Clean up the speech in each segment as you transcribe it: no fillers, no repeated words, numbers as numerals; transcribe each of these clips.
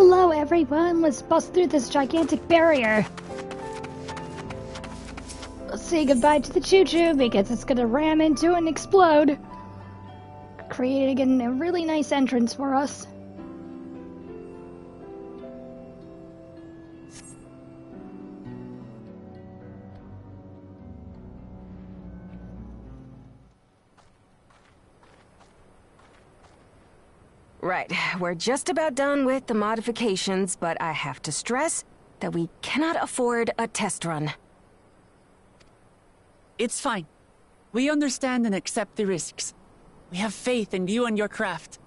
Hello everyone, let's bust through this gigantic barrier. Let's say goodbye to the choo-choo because it's gonna ram into and explode. Creating a really nice entrance for us. Right, we're just about done with the modifications, but I have to stress that we cannot afford a test run. It's fine. We understand and accept the risks. We have faith in you and your craft.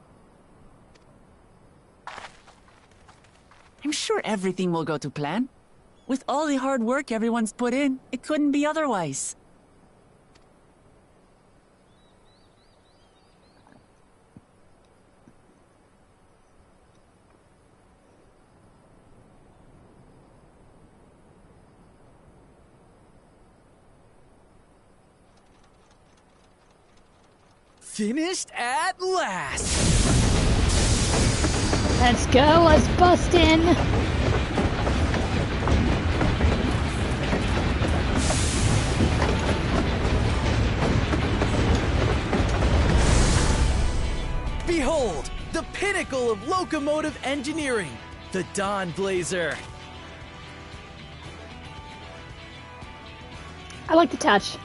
I'm sure everything will go to plan. With all the hard work everyone's put in, it couldn't be otherwise. Finished at last! Let's go, let's bust in! Behold, the pinnacle of locomotive engineering, the Dawn Blazer. I like the touch.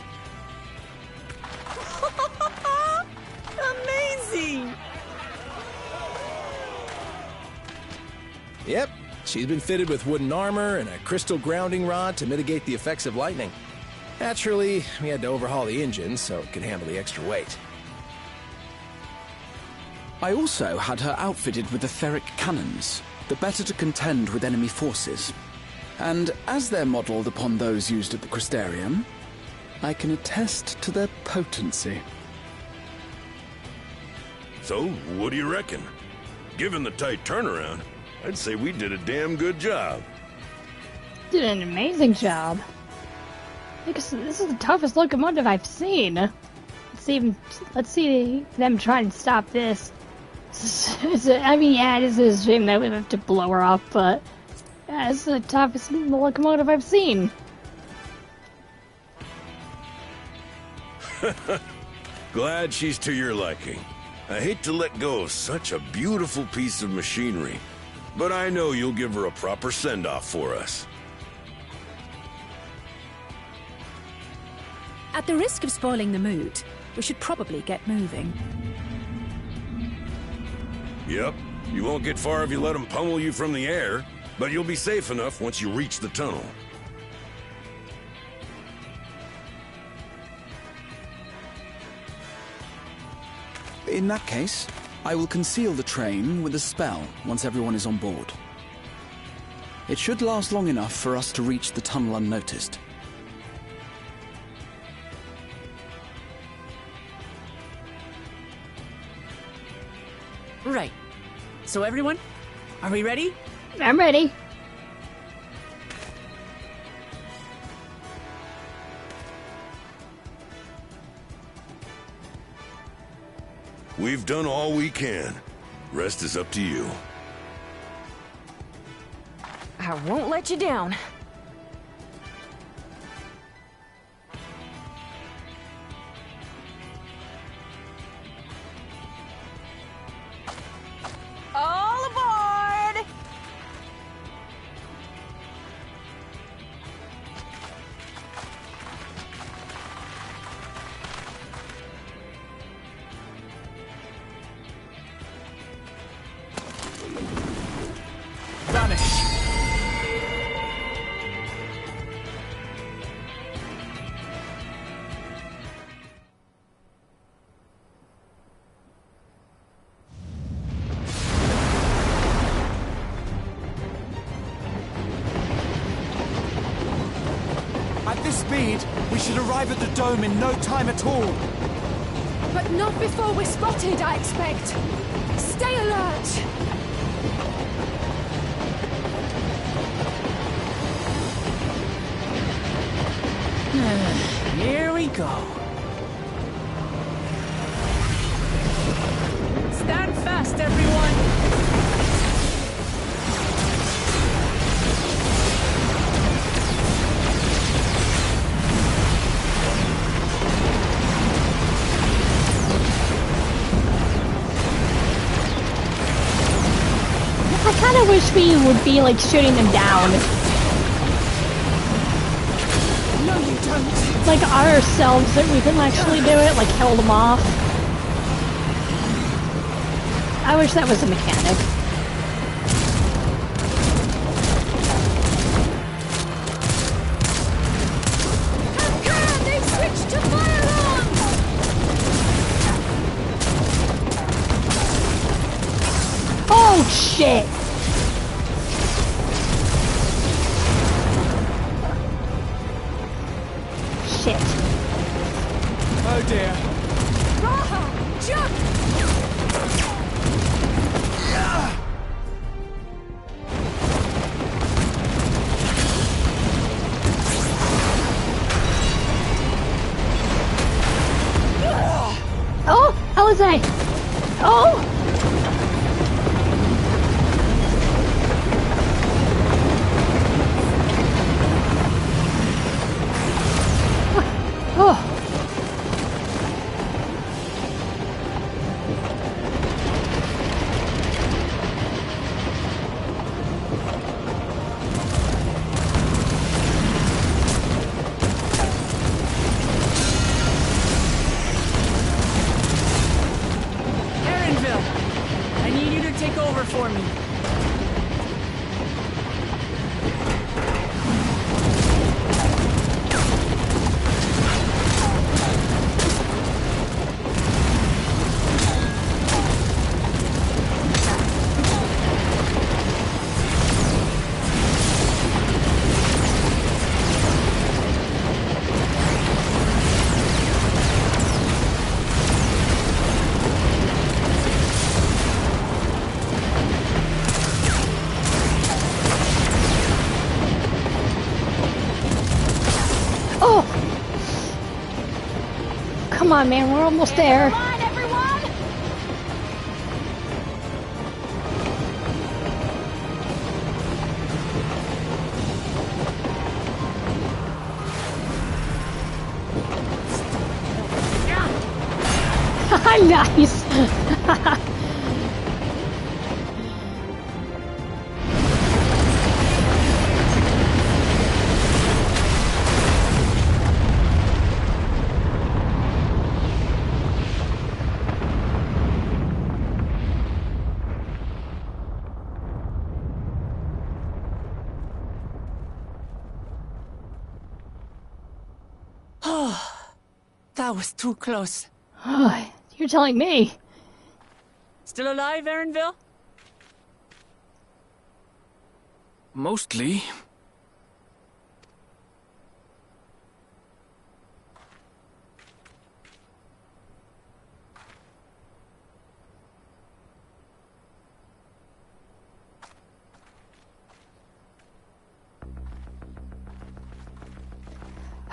Amazing! Yep, she's been fitted with wooden armor and a crystal grounding rod to mitigate the effects of lightning. Naturally, we had to overhaul the engine so it could handle the extra weight. I also had her outfitted with etheric cannons, the better to contend with enemy forces. And as they're modelled upon those used at the Crystarium, I can attest to their potency. So, what do you reckon? Given the tight turnaround, I'd say we did a damn good job. Did an amazing job. This is the toughest locomotive I've seen. Let's see them try and stop this. I mean, yeah, it is a shame that we have to blow her up, but yeah, it's the toughest locomotive I've seen. Glad she's to your liking. I hate to let go of such a beautiful piece of machinery, but I know you'll give her a proper send-off for us. At the risk of spoiling the mood, we should probably get moving. Yep, you won't get far if you let them pummel you from the air, but you'll be safe enough once you reach the tunnel. In that case, I will conceal the train with a spell once everyone is on board. It should last long enough for us to reach the tunnel unnoticed. Right. So everyone, are we ready? I'm ready. We've done all we can. Rest is up to you. I won't let you down. All aboard! Vanish. At this speed, we should arrive at the dome in no time at all. But not before we're spotted, I expect. Stay alert! Here we go. Stand fast, everyone! kinda wish we would be like shooting them down. No, you don't. Like ourselves, that we couldn't actually do it, like held them off. I wish that was a mechanic. They've switched to firearms! Oh shit! Shit. Oh dear. Raha, jump! Oh! Alizé! Oh! Oh! Erinville, I need you to take over for me. Oh! Come on, man, we're almost there. Come on, everyone! Nice! That was too close. Oh, you're telling me. Still alive, Erinville? Mostly.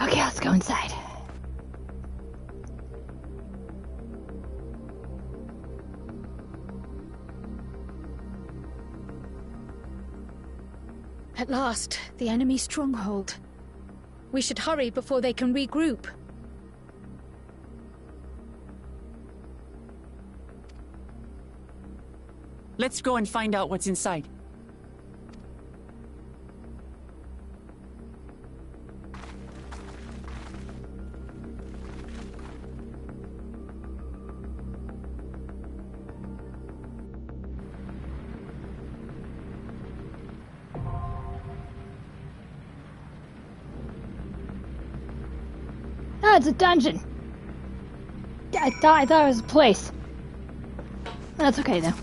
Okay, let's go inside. At last, the enemy stronghold. We should hurry before they can regroup. Let's go and find out what's inside. Ah, it's a dungeon. I thought it was a place. That's okay though.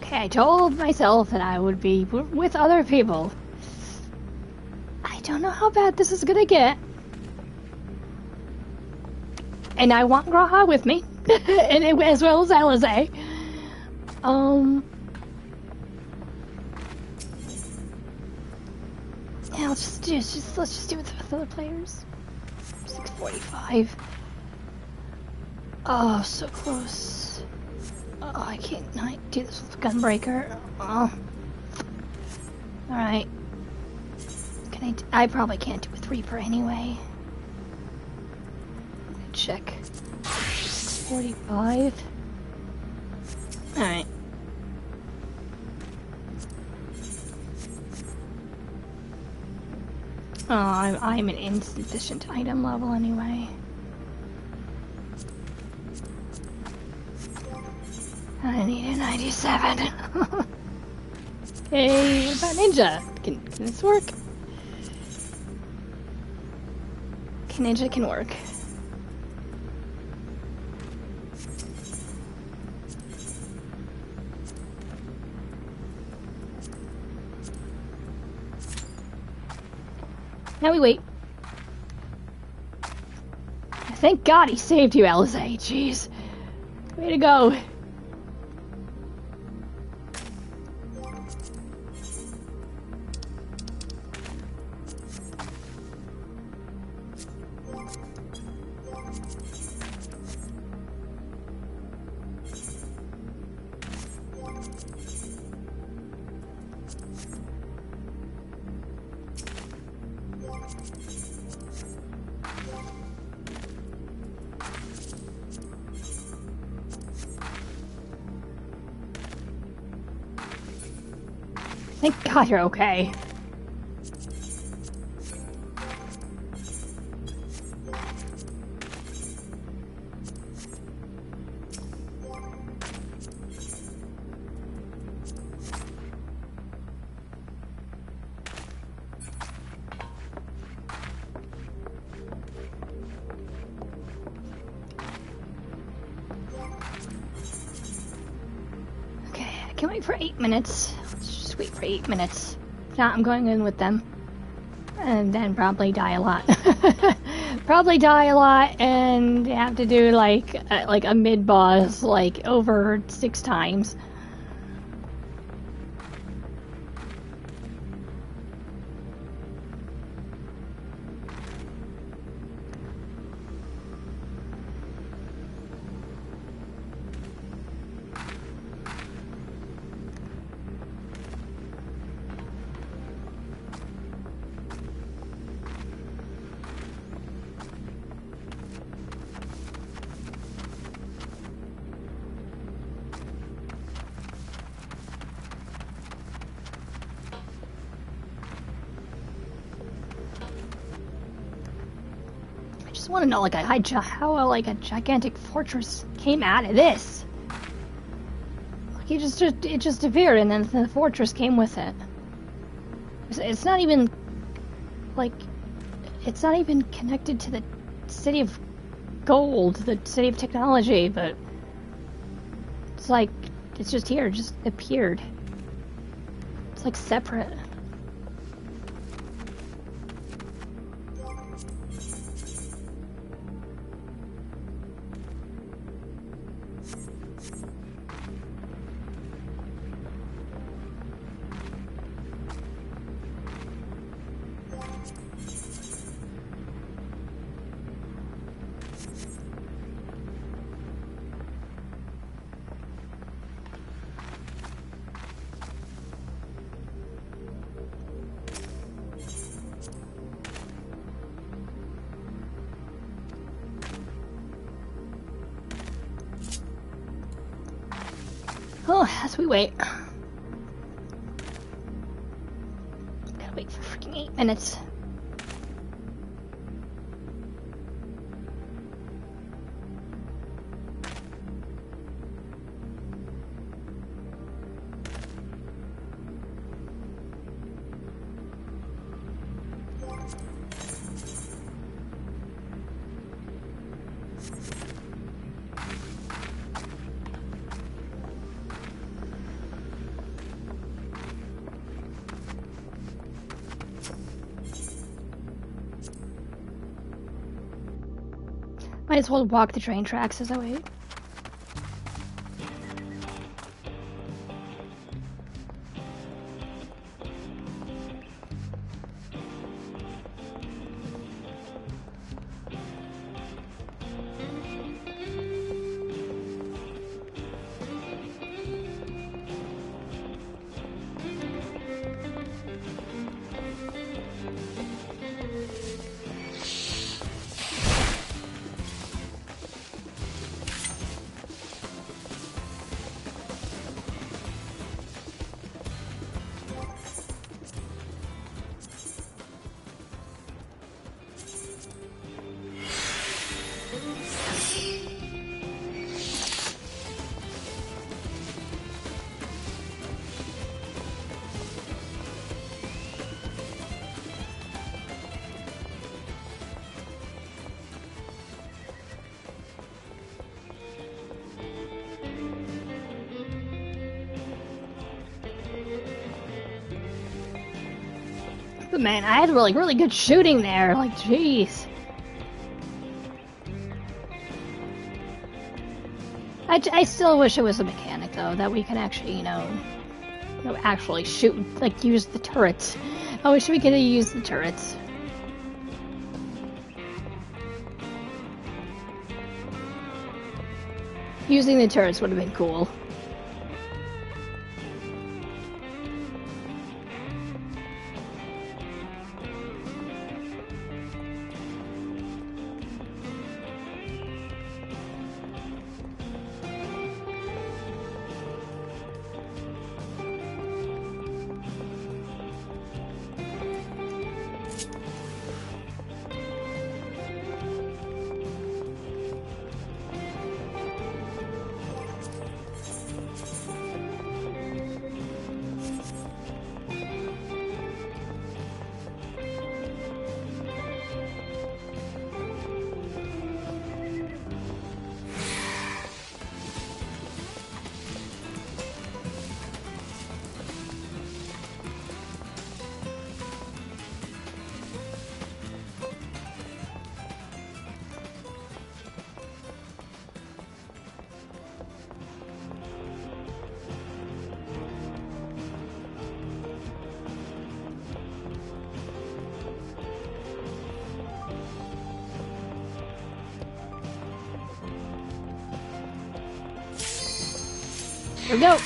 Okay, I told myself that I would be with other people. I don't know how bad this is gonna get. And I want Graha with me, and as well as Alizé. Yeah, let's just do it with other players. 6:45. Oh, so close. Oh, I can't do this with Gunbreaker. Oh. Alright. I probably can't do with Reaper anyway. Check. 45. Alright. Oh, I'm an insufficient item level anyway. I need a 97. Okay, what about Ninja? Can this work? Okay, Ninja can work. Now we wait. Thank God he saved you, Alizé. Jeez. Way to go. Thank God you're okay. Okay, I can wait for 8 minutes. Let's just wait for 8 minutes. Now I'm going in with them. And then probably die a lot. Probably die a lot and have to do like a mid-boss like over 6 times. I want to know how a gigantic fortress came out of this. Like it just appeared and then the fortress came with it. It's not even like it's not even connected to the city of gold, the city of technology, but it's like it's just here, it just appeared. It's like separate. Oh, as we wait. Gotta wait for freaking 8 minutes. Might as well walk the train tracks as I wait. But man, I had really good shooting there. Like, jeez. I still wish it was a mechanic though that we can actually, actually shoot, like use the turrets. I wish we could use the turrets. Using the turrets would have been cool. Here we go.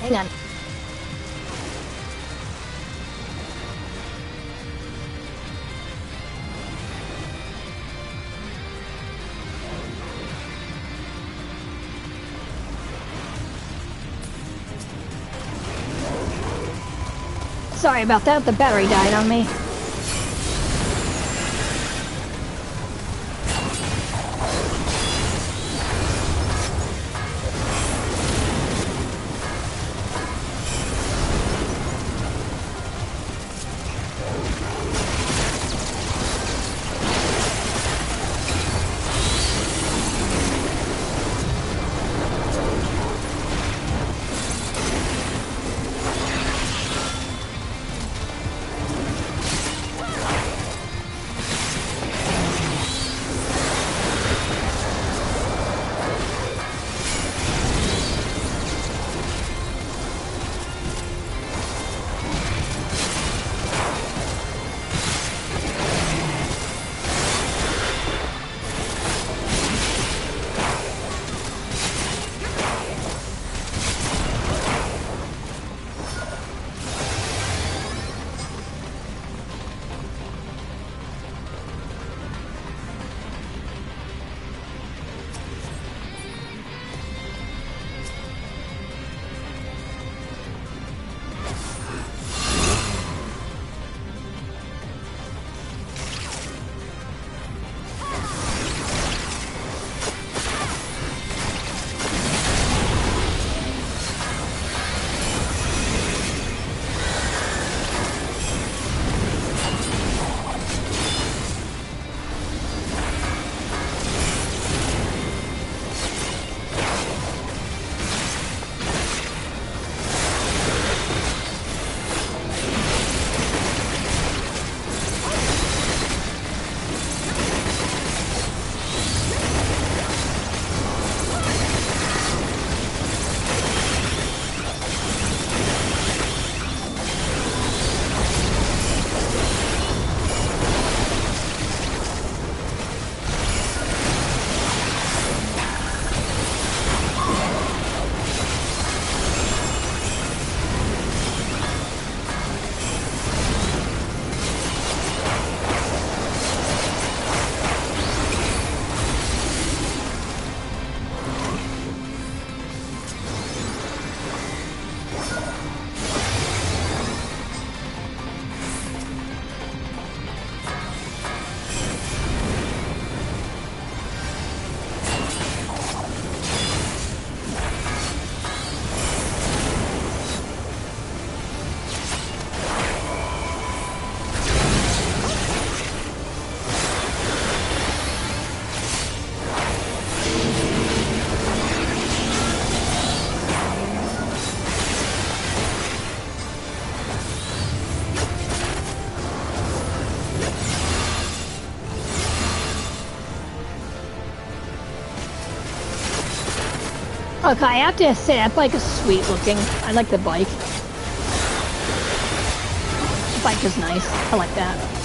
Hang on. Sorry about that, the battery died on me. Look, I have to say, that bike is sweet looking. I like the bike. The bike is nice. I like that.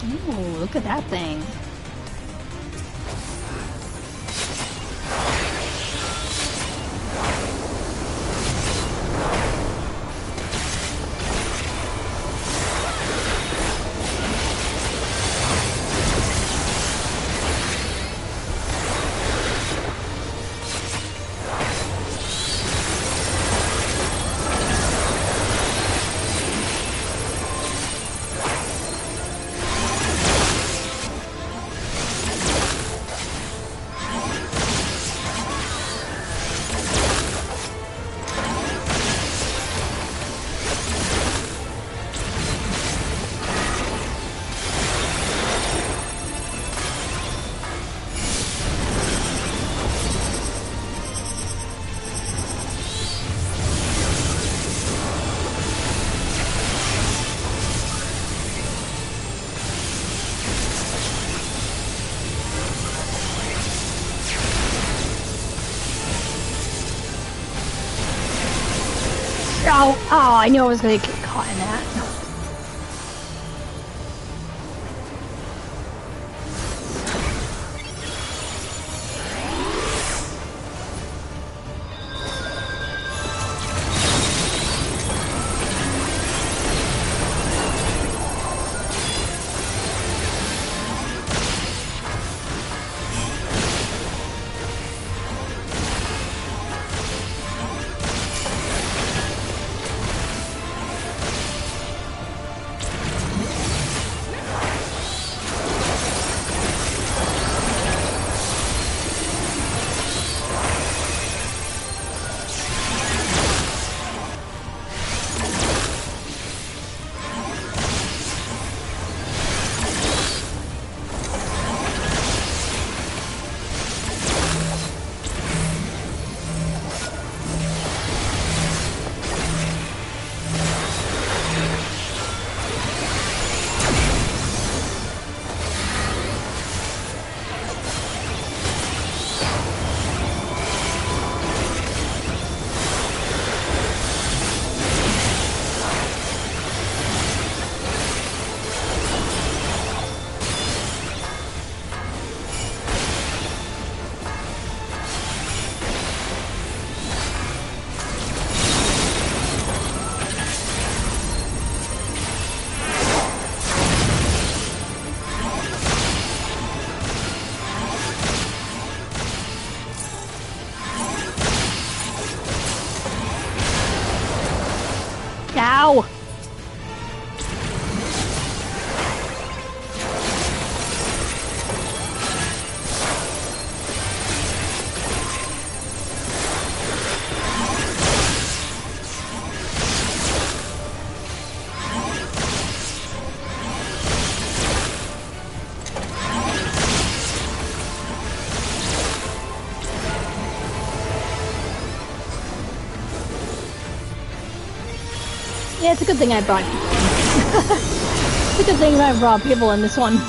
Ooh, look at that thing. Oh, I knew I was gonna get caught in that. Ow! Yeah, it's a good thing I brought people in. It's a good thing I brought people in this one.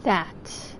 that.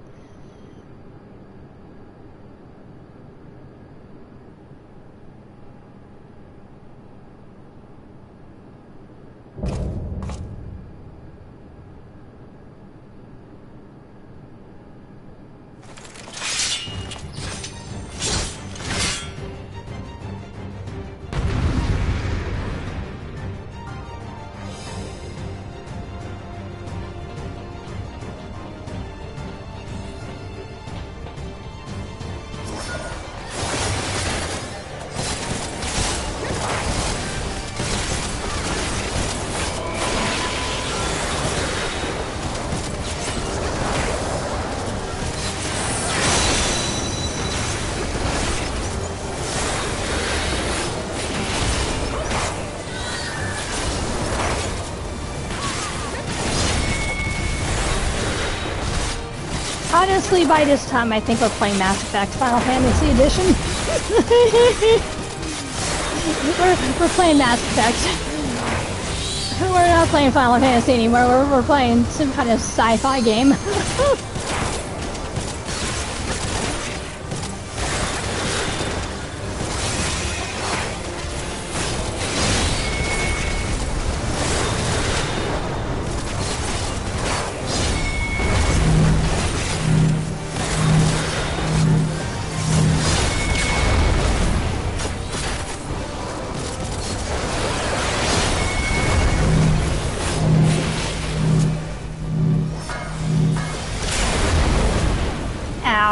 Honestly, by this time, I think we're playing Mass Effect Final Fantasy Edition. we're playing Mass Effect. We're not playing Final Fantasy anymore. We're playing some kind of sci-fi game.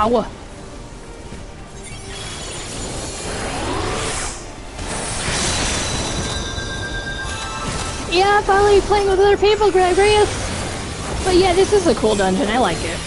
Ow. Yeah, finally playing with other people, Gregorius. But yeah, this is a cool dungeon. I like it.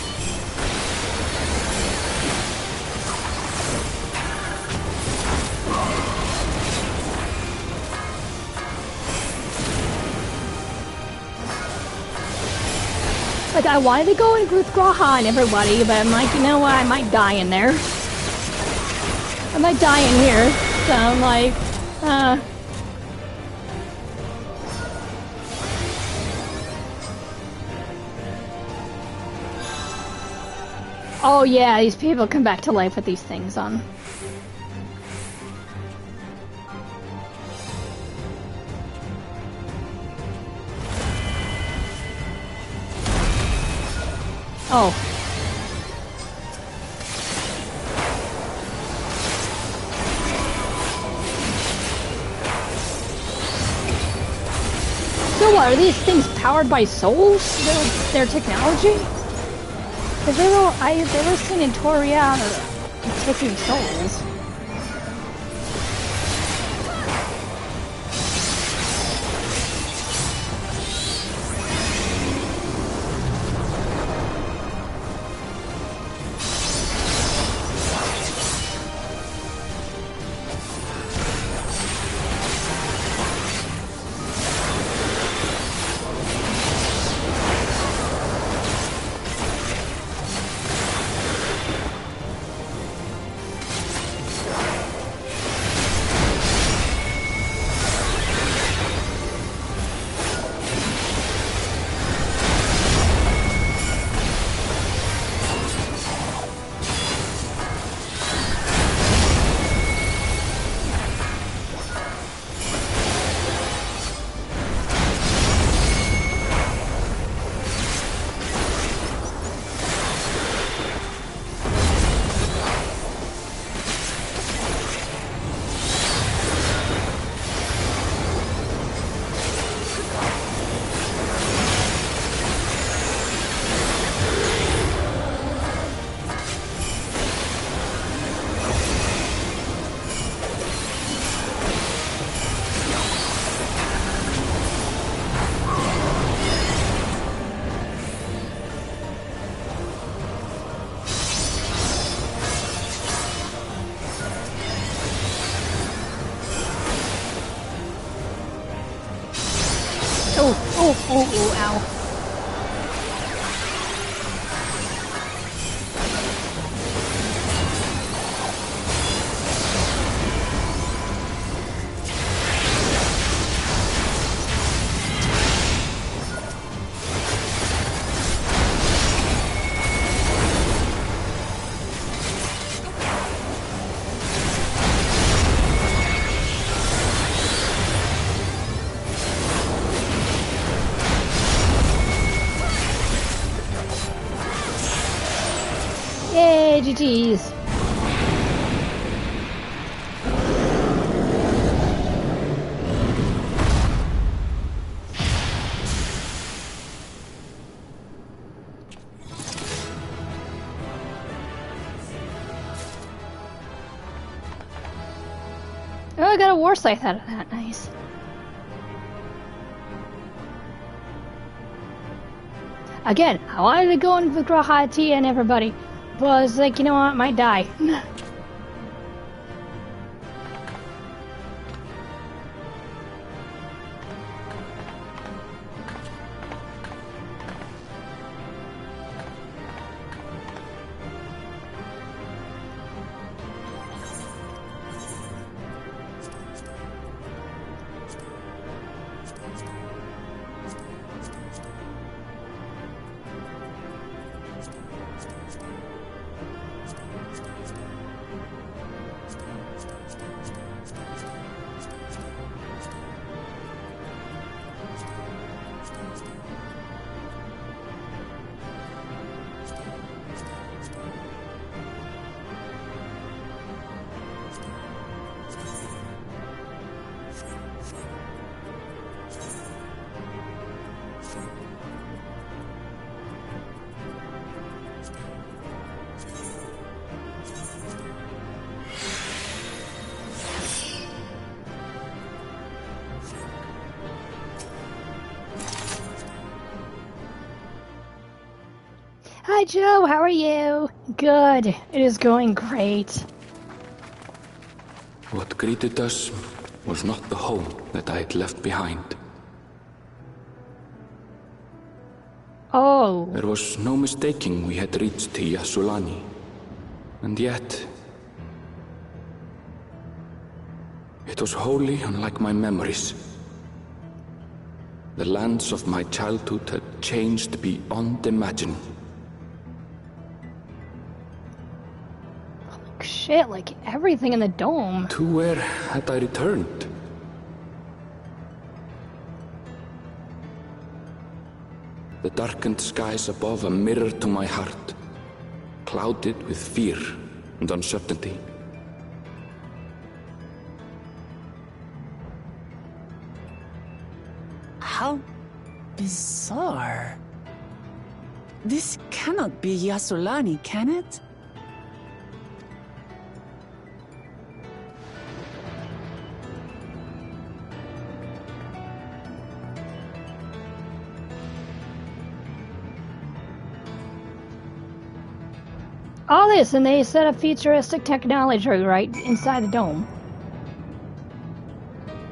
Like, I wanted to go in with Graha and everybody, but I'm like, you know what, I might die in there. I might die in here, so I'm like, Oh yeah, these people come back to life with these things on. Oh. So what, are these things powered by souls? Their technology? Because they were singing Toria taking souls. Oh, ow. AGTs. Oh, I got a war scythe out of that. Nice. Again, I wanted to go in with Grahati and everybody, but I was like, you know what, I might die. Hi Joe, how are you? Good. It is going great. What greeted us was not the home that I had left behind. Oh. There was no mistaking we had reached Yasulani. And yet, it was wholly unlike my memories. The lands of my childhood had changed beyond imagining. Shit, like everything in the dome. To where had I returned? The darkened skies above a mirror to my heart, clouded with fear and uncertainty. How bizarre. This cannot be Yasulani, can it? All this, and they set up futuristic technology right inside the dome.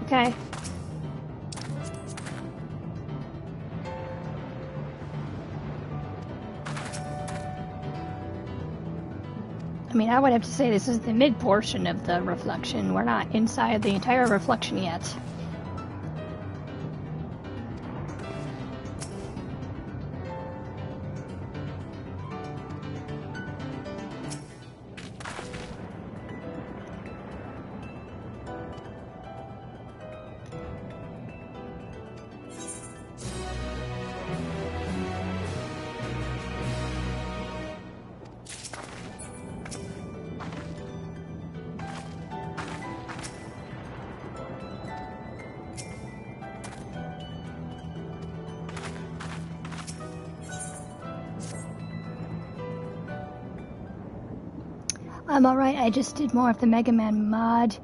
Okay. I mean, I would have to say this is the mid portion of the reflection. We're not inside the entire reflection yet. I'm alright, I just did more of the Mega Man mod.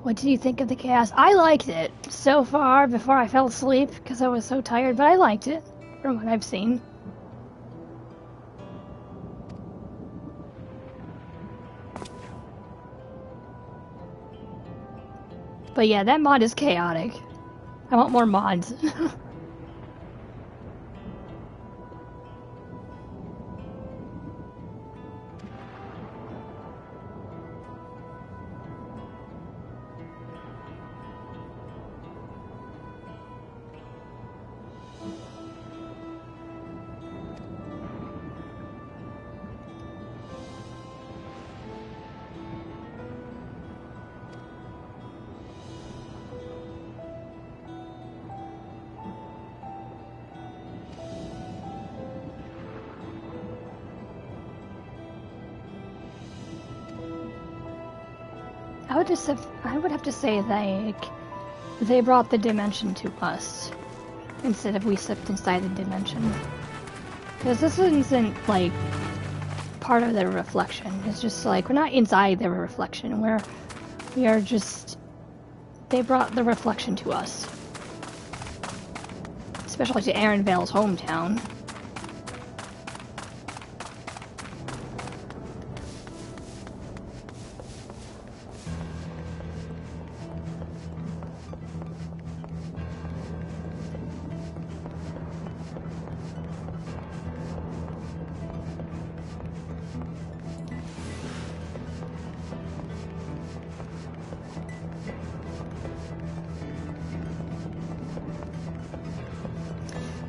What did you think of the chaos? I liked it so far before I fell asleep because I was so tired, but I liked it from what I've seen. But yeah, that mod is chaotic. I want more mods. I would have to say like they brought the dimension to us instead of we slipped inside the dimension. Because this isn't like part of their reflection. It's just like we're not inside their reflection. We are just. They brought the reflection to us, especially to Aaronvale's hometown.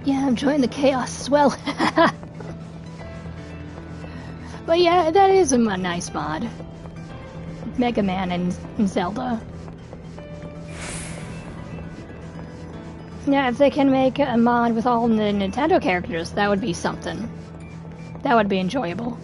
Yeah, I'm enjoying the chaos as well. But yeah, that is a nice mod. Mega Man and Zelda. Yeah, if they can make a mod with all the Nintendo characters, that would be something. That would be enjoyable.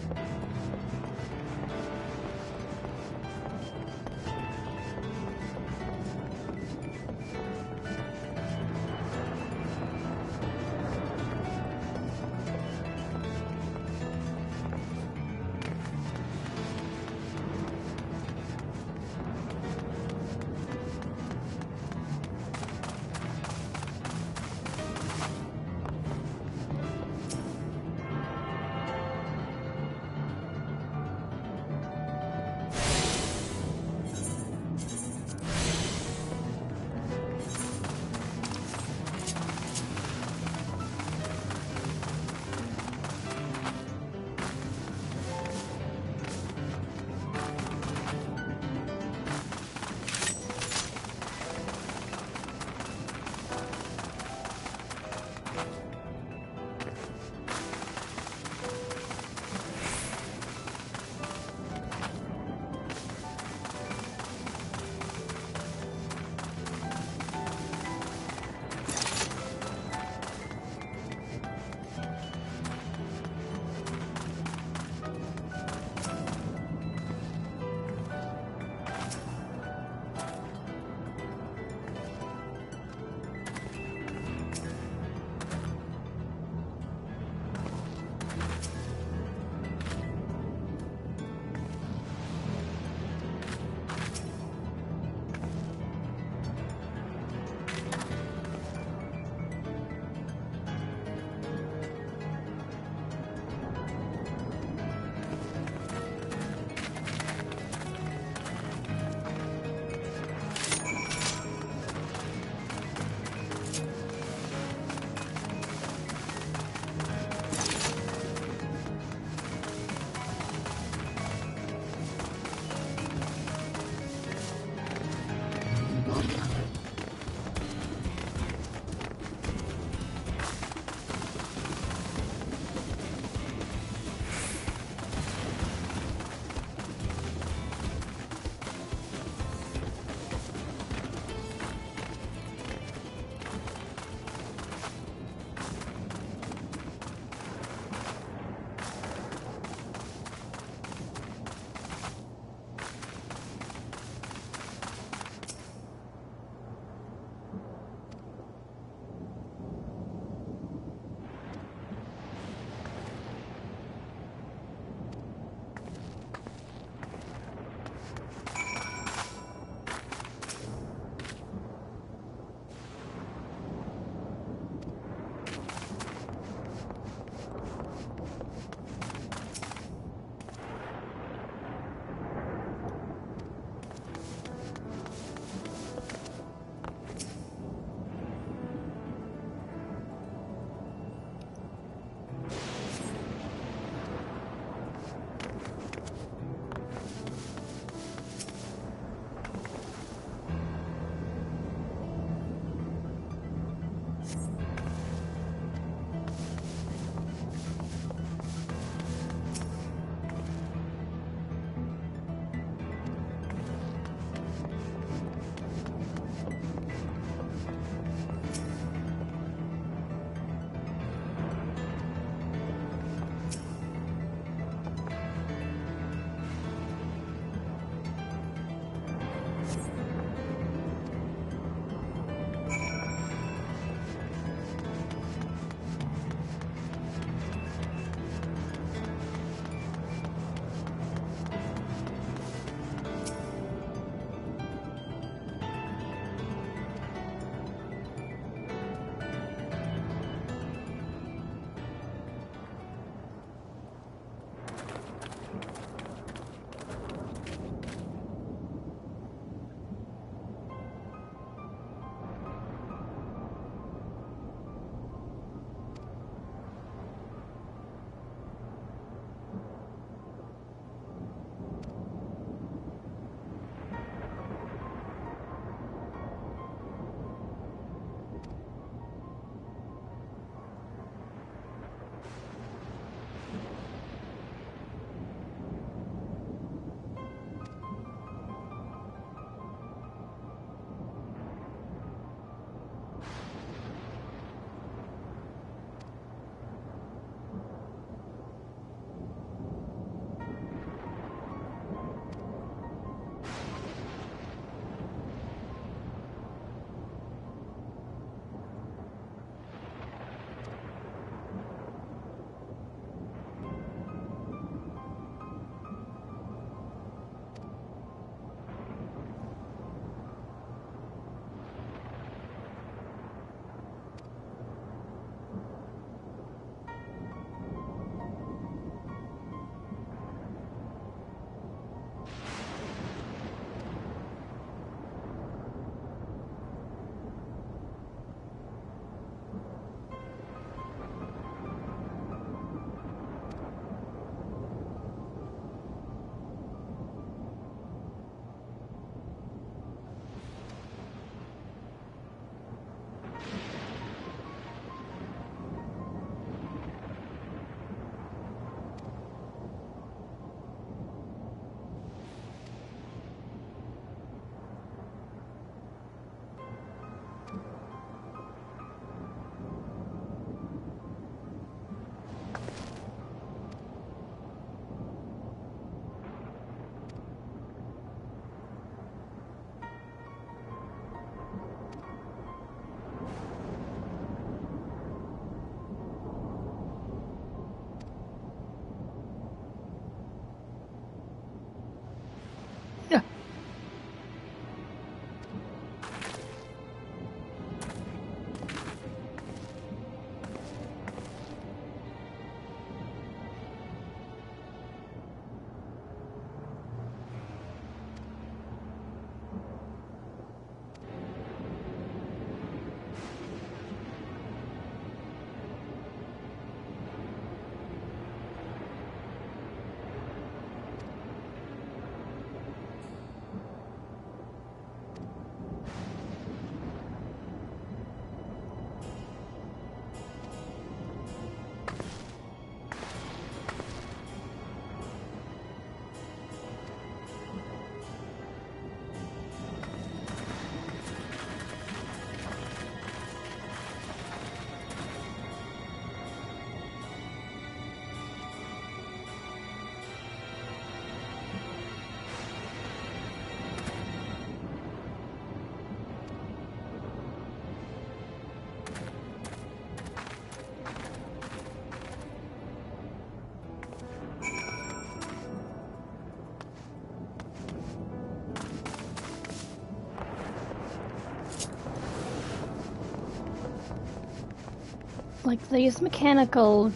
like these mechanical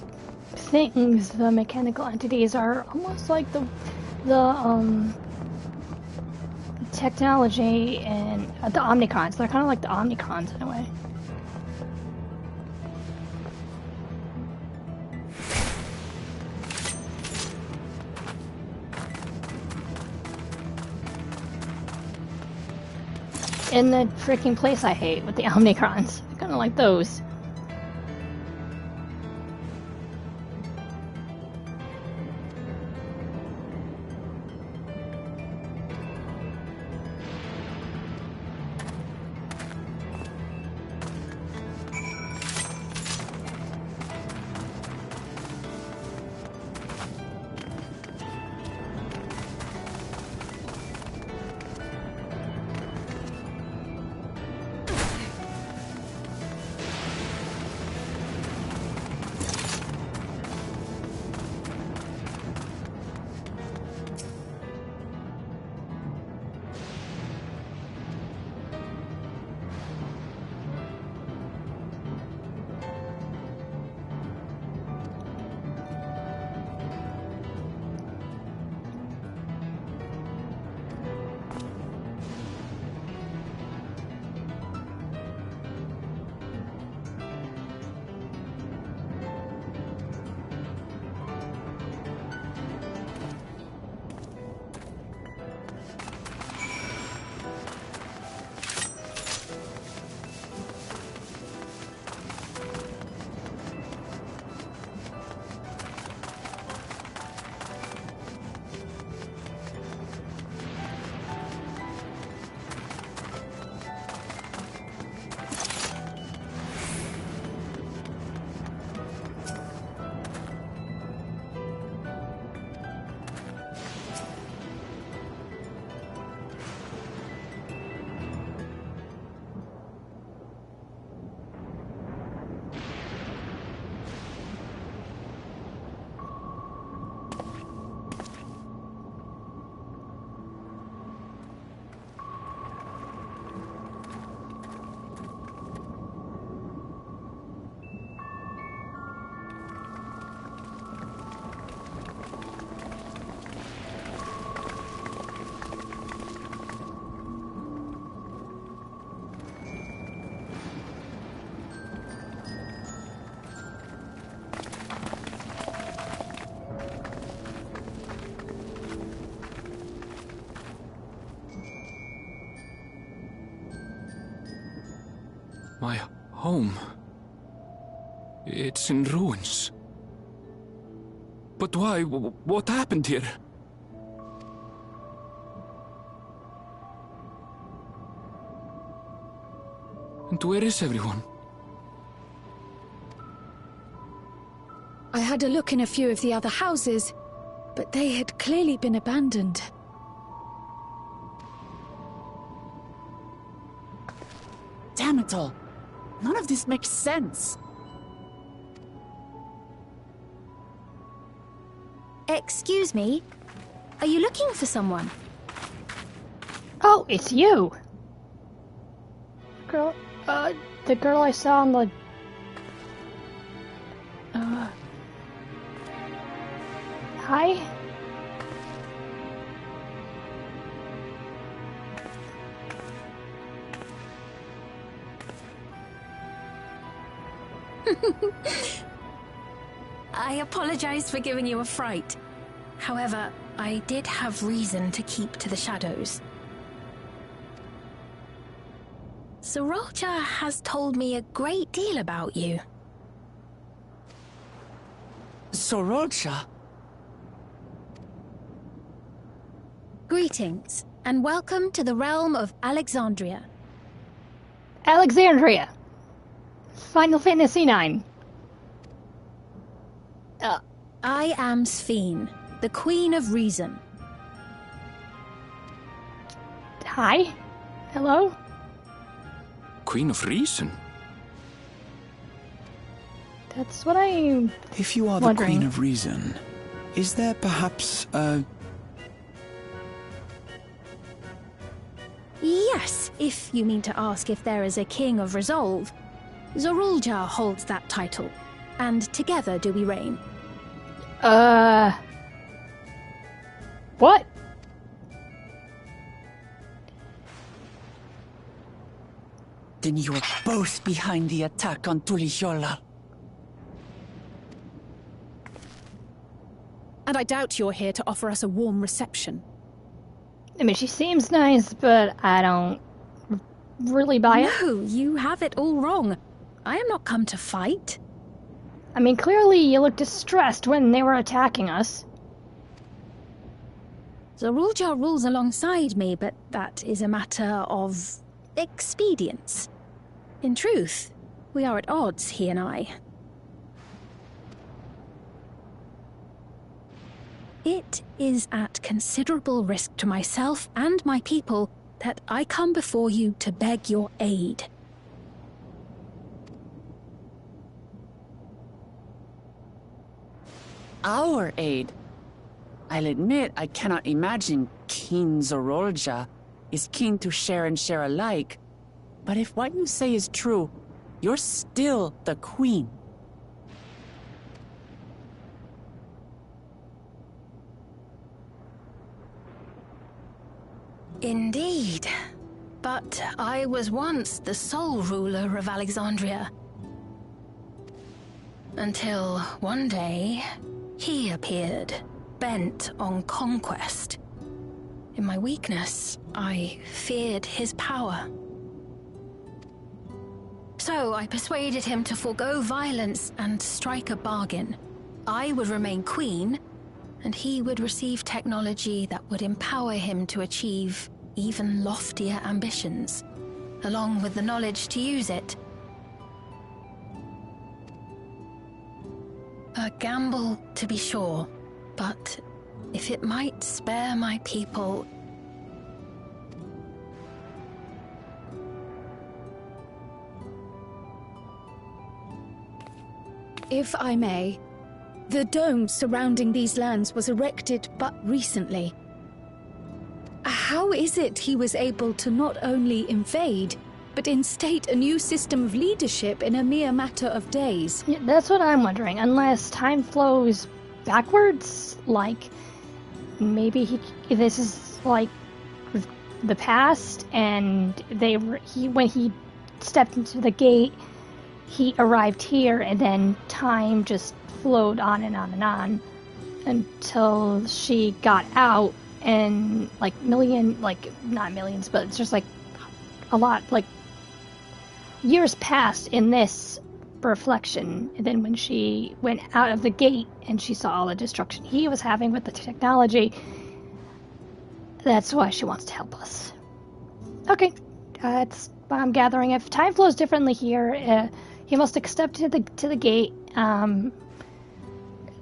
things, the mechanical entities are almost like the technology and the Omnicrons. They're kind of like the Omnicrons in a way. In the freaking place I hate with the Omnicrons. Kind of like those. My home. It's in ruins. But why? What happened here? And where is everyone? I had a look in a few of the other houses, but they had clearly been abandoned. Damn it all. None of this makes sense. Excuse me? Are you looking for someone? Oh, it's you! Girl, the girl I saw on the... Hi? I apologize for giving you a fright. However, I did have reason to keep to the shadows. Sorolcha has told me a great deal about you. Sorolcha? Greetings, and welcome to the realm of Alexandria. Alexandria! Final Fantasy IX. I am Sphene, the Queen of Reason. Hi? Hello? Queen of Reason? That's what I... If you are the Queen of Reason, is there perhaps a... Yes, if you mean to ask if there is a King of Resolve. Zorulja holds that title. and together do we reign. What? Then you are both behind the attack on Tulishola. And I doubt you're here to offer us a warm reception. I mean, she seems nice, but I don't really buy it. No, you have it all wrong. I am not come to fight. I mean, clearly you looked distressed when they were attacking us. Zorulja rules alongside me, but that is a matter of expedience. In truth, we are at odds, he and I. It is at considerable risk to myself and my people that I come before you to beg your aid. Our aid? I'll admit I cannot imagine King Zorolja is keen to share and share alike. But if what you say is true, you're still the queen. Indeed. But I was once the sole ruler of Alexandria. Until one day, he appeared, bent on conquest. In my weakness, I feared his power. So I persuaded him to forego violence and strike a bargain. I would remain queen, and he would receive technology that would empower him to achieve even loftier ambitions, along with the knowledge to use it. A gamble, to be sure, but if it might spare my people... If I may, the dome surrounding these lands was erected but recently. How is it he was able to not only invade, but instate a new system of leadership in a mere matter of days? Yeah, that's what I'm wondering. Unless time flows backwards, like maybe this is like the past, and when he stepped into the gate, he arrived here, and then time just flowed on and on and on until she got out, and not millions, but it's just like a lot, like years passed in this reflection. And then when she went out of the gate and she saw all the destruction he was having with the technology, that's why she wants to help us. Okay, that's what I'm gathering. If time flows differently here, he must have stepped to the gate,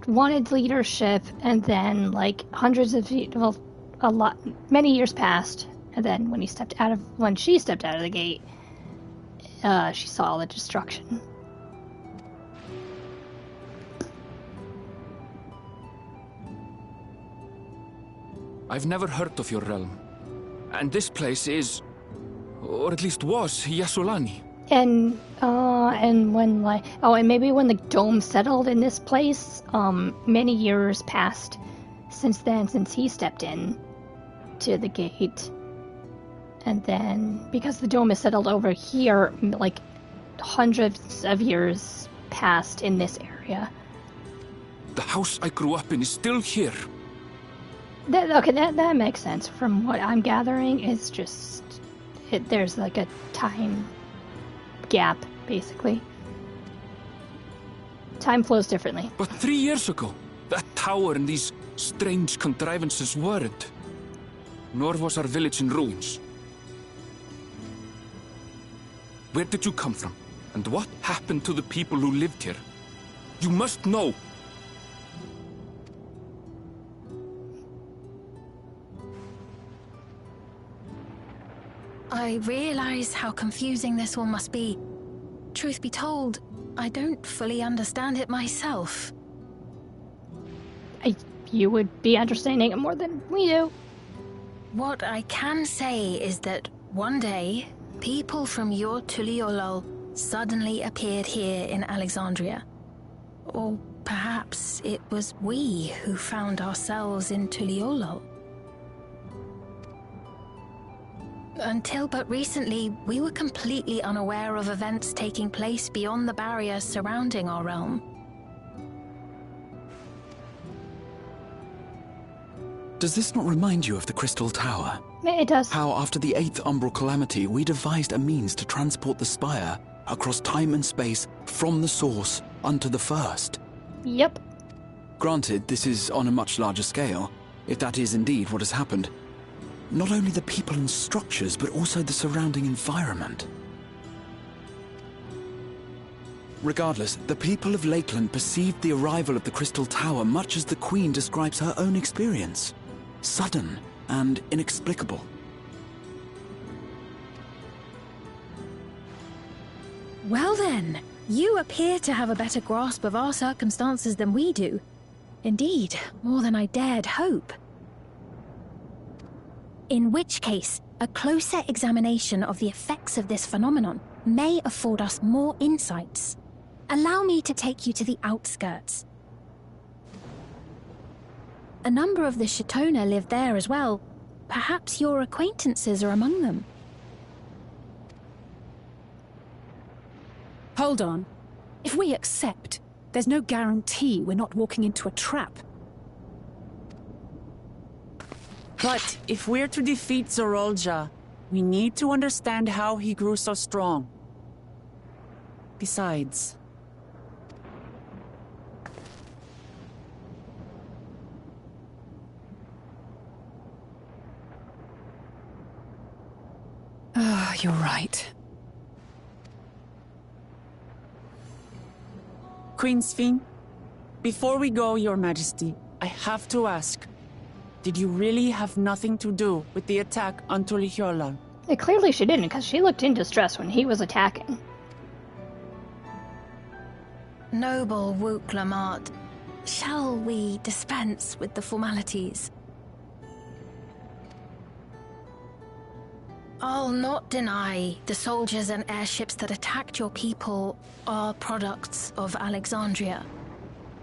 wanted leadership, and then like many years passed, and then when she stepped out of the gate, she saw all the destruction. I've never heard of your realm, and this place is, or at least was, Yasolani. And when and maybe when the dome settled in this place, many years passed since he stepped in to the gate. And then, because the dome is settled over here, like hundreds of years passed in this area. The house I grew up in is still here. That makes sense. From what I'm gathering, it's just there's like a time gap, basically. Time flows differently. But 3 years ago, that tower and these strange contrivances weren't. Nor was our village in ruins. Where did you come from? And what happened to the people who lived here? You must know! I realize how confusing this all must be. Truth be told, I don't fully understand it myself. You would be understanding it more than we do. What I can say is that one day, people from your Tuliolol suddenly appeared here in Alexandria. Or perhaps it was we who found ourselves in Tuliolol. Until but recently, we were completely unaware of events taking place beyond the barrier surrounding our realm. Does this not remind you of the Crystal Tower? It does. How after the 8th Umbral Calamity, we devised a means to transport the Spire across time and space from the source unto the first. Yep. Granted, this is on a much larger scale, if that is indeed what has happened. Not only the people and structures, but also the surrounding environment. Regardless, the people of Lakeland perceived the arrival of the Crystal Tower much as the Queen describes her own experience. Sudden and inexplicable. Well then, you appear to have a better grasp of our circumstances than we do. Indeed, more than I dared hope. In which case, a closer examination of the effects of this phenomenon may afford us more insights. Allow me to take you to the outskirts. A number of the Shatona live there as well. Perhaps your acquaintances are among them. Hold on. If we accept, there's no guarantee we're not walking into a trap. But if we're to defeat Zorolja, we need to understand how he grew so strong. Besides... You're right. Queen Sphene, before we go, Your Majesty, I have to ask, did you really have nothing to do with the attack on Tuliolol? Clearly she didn't, because she looked in distress when he was attacking. Noble Wook Lamart, shall we dispense with the formalities? I'll not deny the soldiers and airships that attacked your people are products of Alexandria.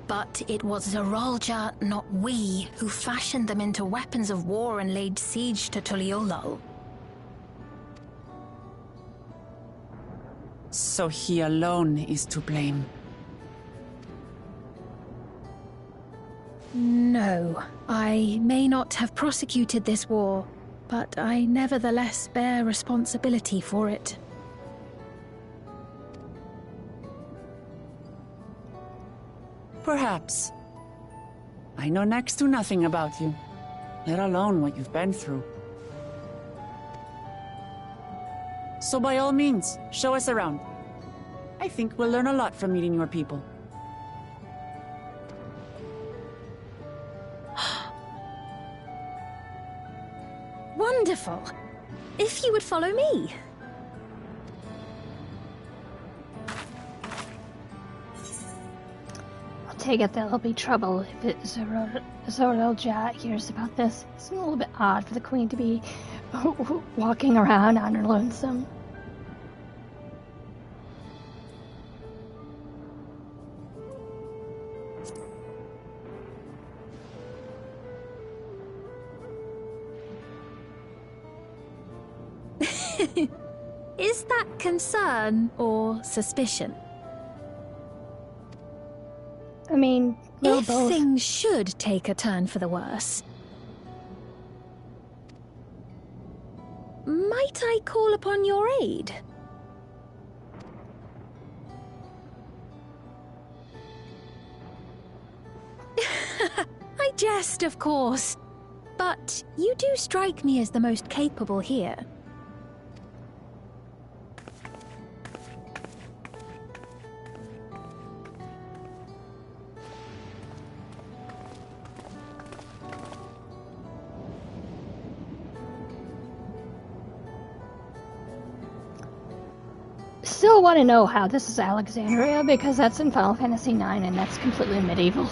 But it was Zorolja, not we, who fashioned them into weapons of war and laid siege to Tuliolol. So he alone is to blame. No, I may not have prosecuted this war, but I nevertheless bear responsibility for it. Perhaps. I know next to nothing about you, let alone what you've been through. So by all means, show us around. I think we'll learn a lot from meeting your people. Wonderful! If you would follow me. I'll take it there'll be trouble if Zorolja hears about this. It's a little bit odd for the Queen to be walking around on her lonesome. Is that concern or suspicion? I mean, well, if both. things should take a turn for the worse, might I call upon your aid? I jest, of course, but you do strike me as the most capable here. Still want to know how this is Alexandria, because that's in Final Fantasy IX and that's completely medieval.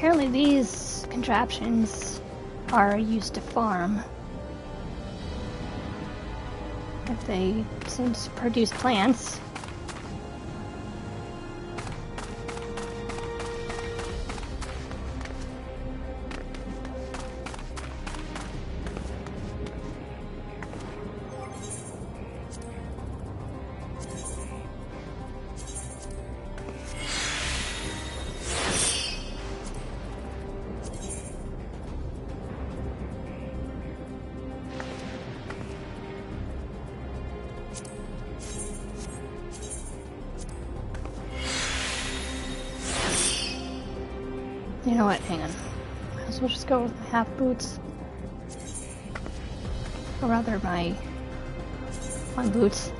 apparently these contraptions are used to farm. If they seem to produce plants. You know what, hang on. Might as well just go with my half boots. Or rather, my long boots.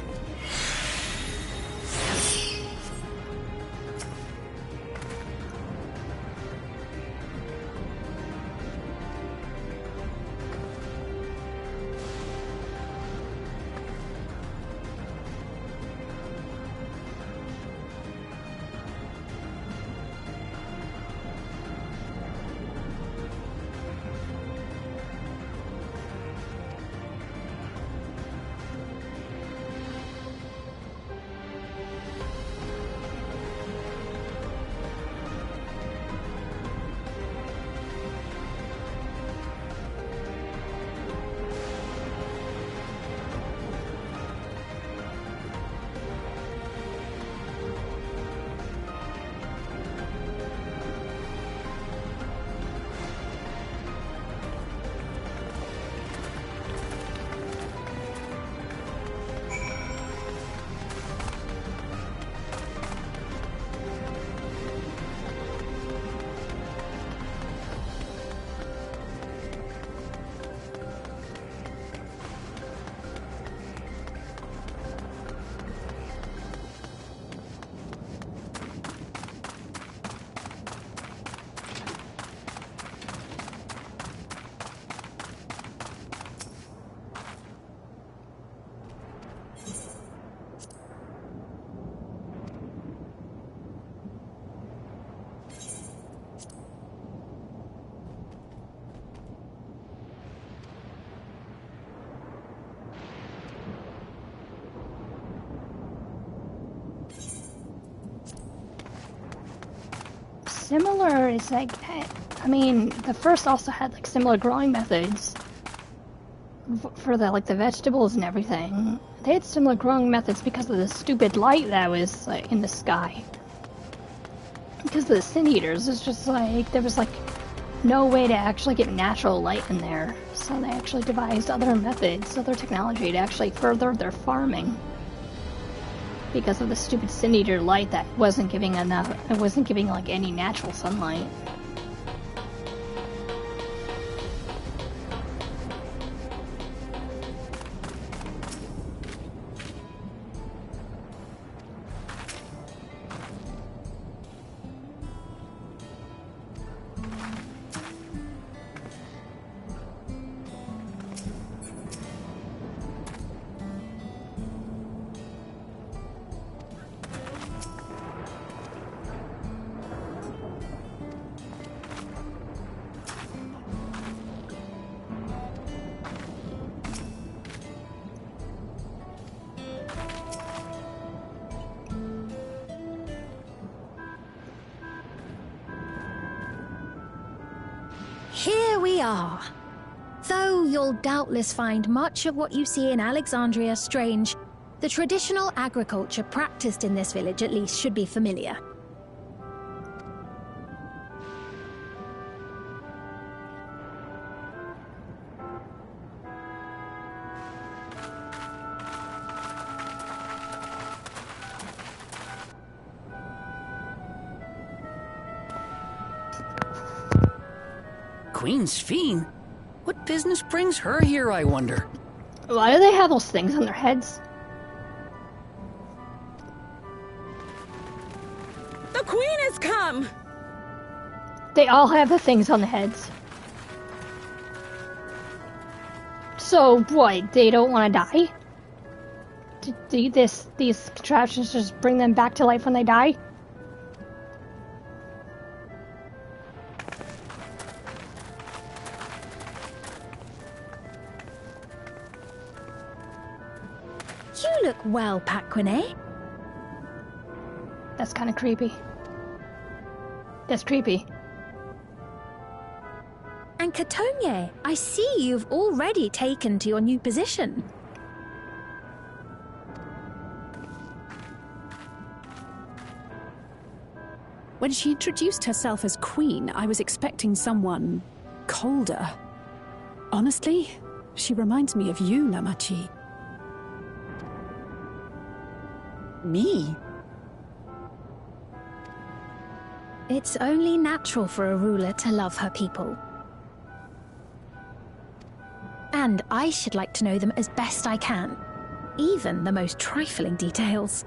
Similar is like, I mean, the first also had like similar growing methods for the like the vegetables and everything. They had similar growing methods because of the stupid light that was like, in the sky. Because of the sin eaters, it's just like there was like no way to actually get natural light in there, so they actually devised other methods, other technology to actually further their farming. Because of the stupid sin eater light that wasn't giving enough, it wasn't giving like any natural sunlight. Here we are. Though you'll doubtless find much of what you see in Alexandria strange, the traditional agriculture practiced in this village at least should be familiar. Queen's Fiend? What business brings her here, I wonder? Why do they have those things on their heads? The Queen has come! They all have the things on the heads. So, what, they don't want to die? These contraptions just bring them back to life when they die? Well, Paquine? That's kind of creepy. That's creepy. And Katonye, I see you've already taken to your new position. When she introduced herself as queen, I was expecting someone colder. Honestly, she reminds me of you, Namachi. Me? It's only natural for a ruler to love her people. And I should like to know them as best I can, even the most trifling details.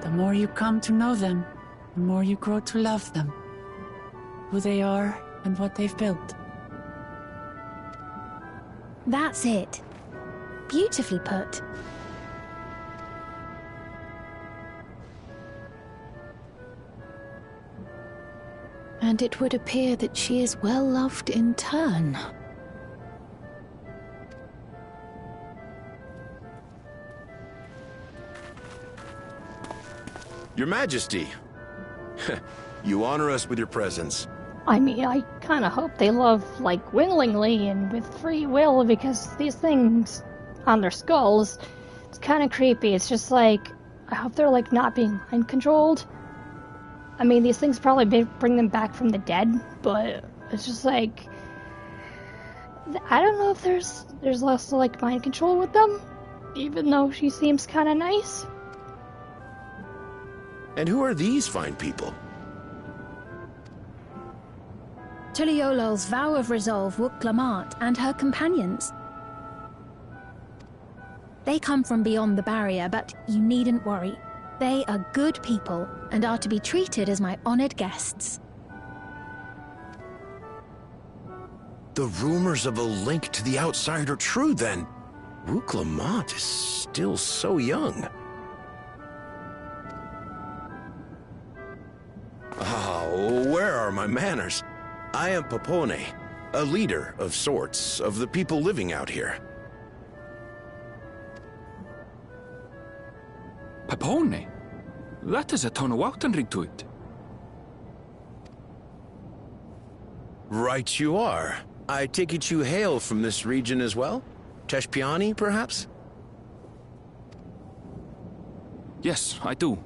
The more you come to know them, the more you grow to love them. Who they are and what they've built. That's it. Beautifully put. And it would appear that she is well loved in turn. Your Majesty, you honor us with your presence. I mean, I kind of hope they love, like, willingly and with free will, because these things on their skulls, it's kind of creepy. It's just like, I hope they're, like, not being mind-controlled. I mean, these things probably bring them back from the dead, but it's just like, I don't know if there's less, like, mind control with them, even though she seems kind of nice. And who are these fine people? Tuliolol's vow of resolve Wuk-Lamat and her companions. They come from beyond the barrier, but you needn't worry. They are good people and are to be treated as my honored guests. The rumors of a link to the outside are true, then. Wuk-Lamat is still so young. Where are my manners? I am Papone, a leader of sorts of the people living out here. Papone? That is a Tonawautan ring to it. Right you are. I take it you hail from this region as well? Teshpiani, perhaps? Yes, I do.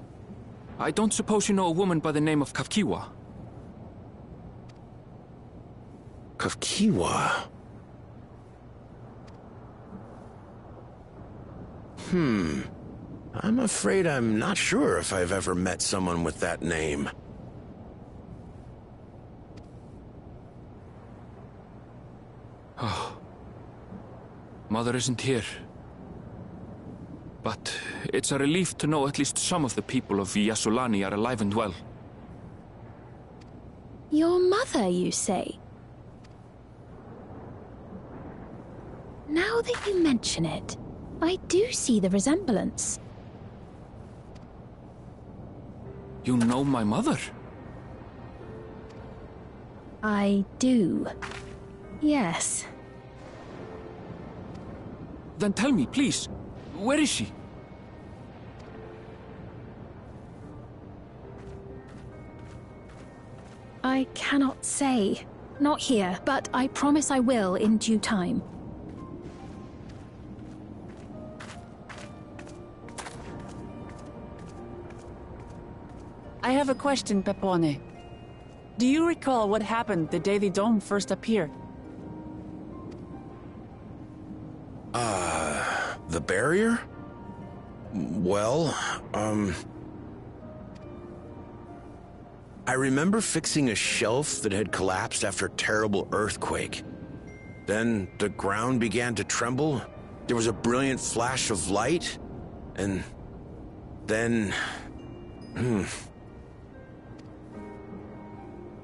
I don't suppose you know a woman by the name of Kafkiwa? Kafkiwa? I'm afraid I'm not sure if I've ever met someone with that name. Oh. Mother isn't here. But it's a relief to know at least some of the people of Yasulani are alive and well. Your mother, you say? Now that you mention it, I do see the resemblance. You know my mother? I do. Yes. Then tell me, please, where is she? I cannot say. Not here, but I promise I will in due time. I have a question, Pepone. Do you recall what happened the day the dome first appeared? The barrier? Well, I remember fixing a shelf that had collapsed after a terrible earthquake. Then the ground began to tremble. There was a brilliant flash of light, and then...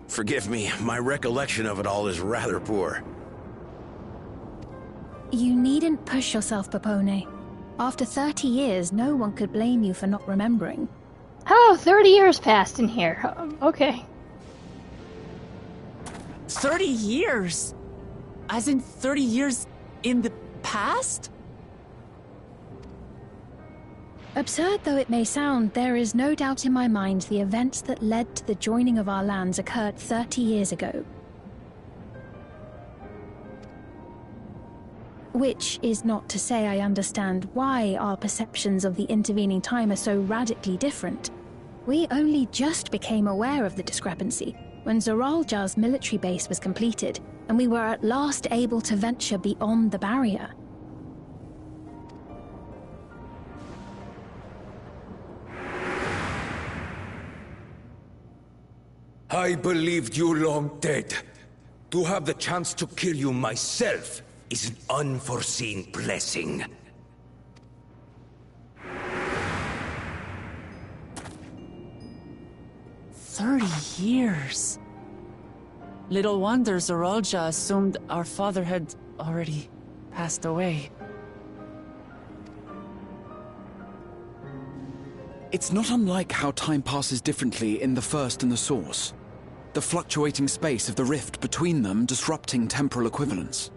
Forgive me, my recollection of it all is rather poor. You needn't push yourself, Papone. After 30 years, no one could blame you for not remembering. Oh, 30 years passed in here. Okay. 30 years? As in 30 years In the past? Absurd though it may sound, there is no doubt in my mind the events that led to the joining of our lands occurred 30 years ago. Which is not to say I understand why our perceptions of the intervening time are so radically different. We only just became aware of the discrepancy when Zoralja's military base was completed, and we were at last able to venture beyond the barrier. I believed you long dead. To have the chance to kill you myself is an unforeseen blessing. "30 years. Little wonder Zoralja assumed our father had already passed away. It's not unlike how time passes differently in the First and the Source. The fluctuating space of the rift between them disrupting temporal equivalence.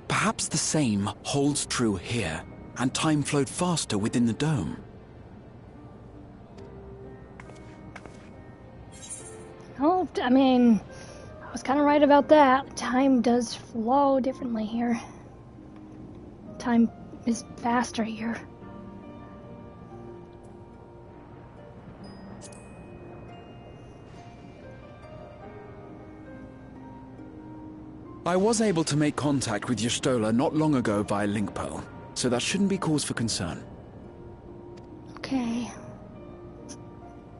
Perhaps the same holds true here, and time flowed faster within the dome. Oh, I mean, I was kind of right about that. Time does flow differently here. Time is faster here. I was able to make contact with Y'shtola not long ago via link pearl, so that shouldn't be cause for concern. Okay.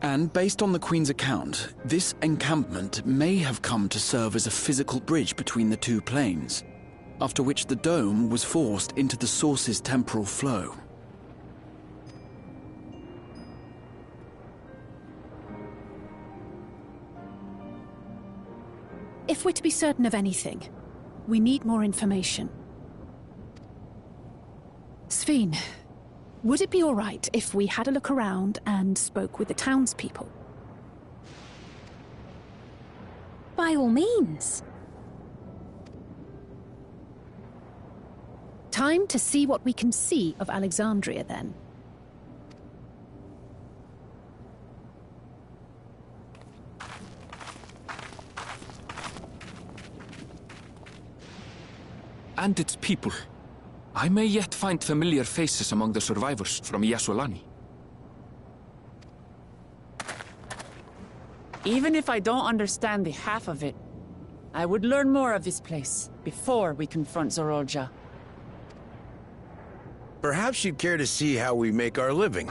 And based on the Queen's account, this encampment may have come to serve as a physical bridge between the two planes, after which the dome was forced into the Source's temporal flow. If we're to be certain of anything, we need more information. Sphene, would it be all right if we had a look around and spoke with the townspeople? By all means. Time to see what we can see of Alexandria, then. And its people. I may yet find familiar faces among the survivors from Yaswalani. Even if I don't understand the half of it, I would learn more of this place before we confront Zoralja. Perhaps you'd care to see how we make our living.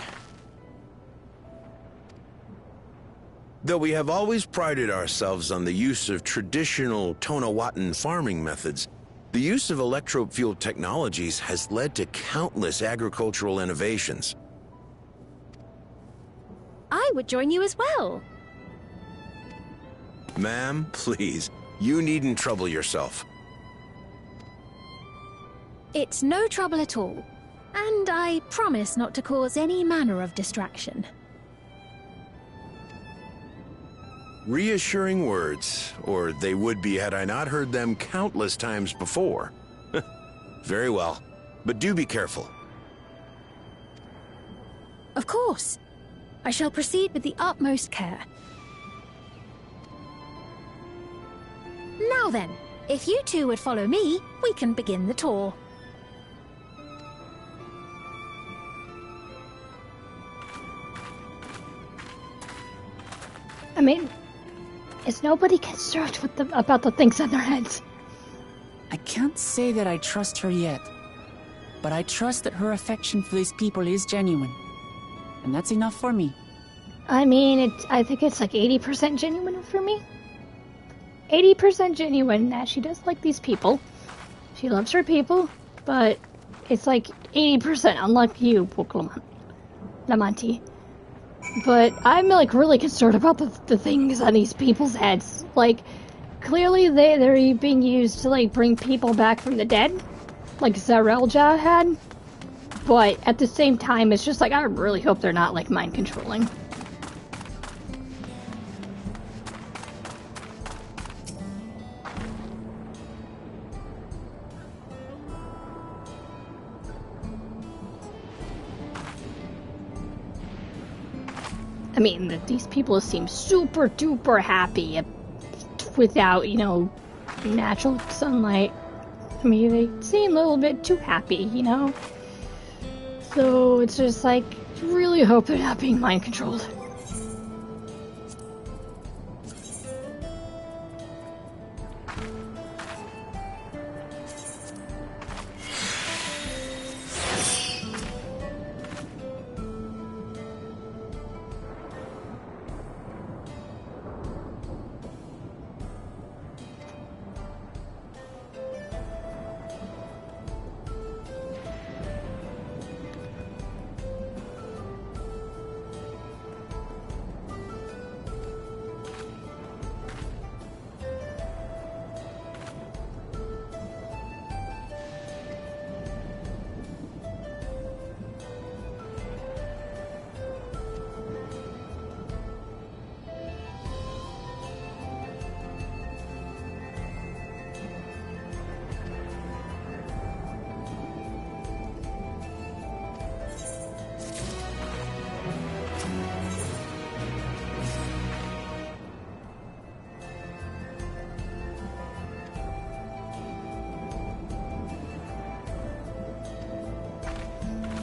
Though we have always prided ourselves on the use of traditional Tonawatan farming methods, the use of electro-fueled technologies has led to countless agricultural innovations. I would join you as well. Ma'am, please, you needn't trouble yourself. It's no trouble at all. And I promise not to cause any manner of distraction. Reassuring words, or they would be had I not heard them countless times before. Very well, but do be careful. Of course. I shall proceed with the utmost care. Now then, if you two would follow me, we can begin the tour. I mean, is nobody concerned about the things on their heads? I can't say that I trust her yet, but I trust that her affection for these people is genuine. And that's enough for me. I mean, I think it's like 80% genuine for me. 80% genuine that she does like these people. She loves her people, but it's like 80% unlike you, Lamanti. But I'm like really concerned about the things on these people's heads. Like, clearly they're being used to like bring people back from the dead, like Zoralja had. But at the same time, it's just like I really hope they're not like mind controlling. I mean, these people seem super duper happy without, you know, natural sunlight. I mean, they seem a little bit too happy, you know? So it's just like, really hope they're not being mind controlled.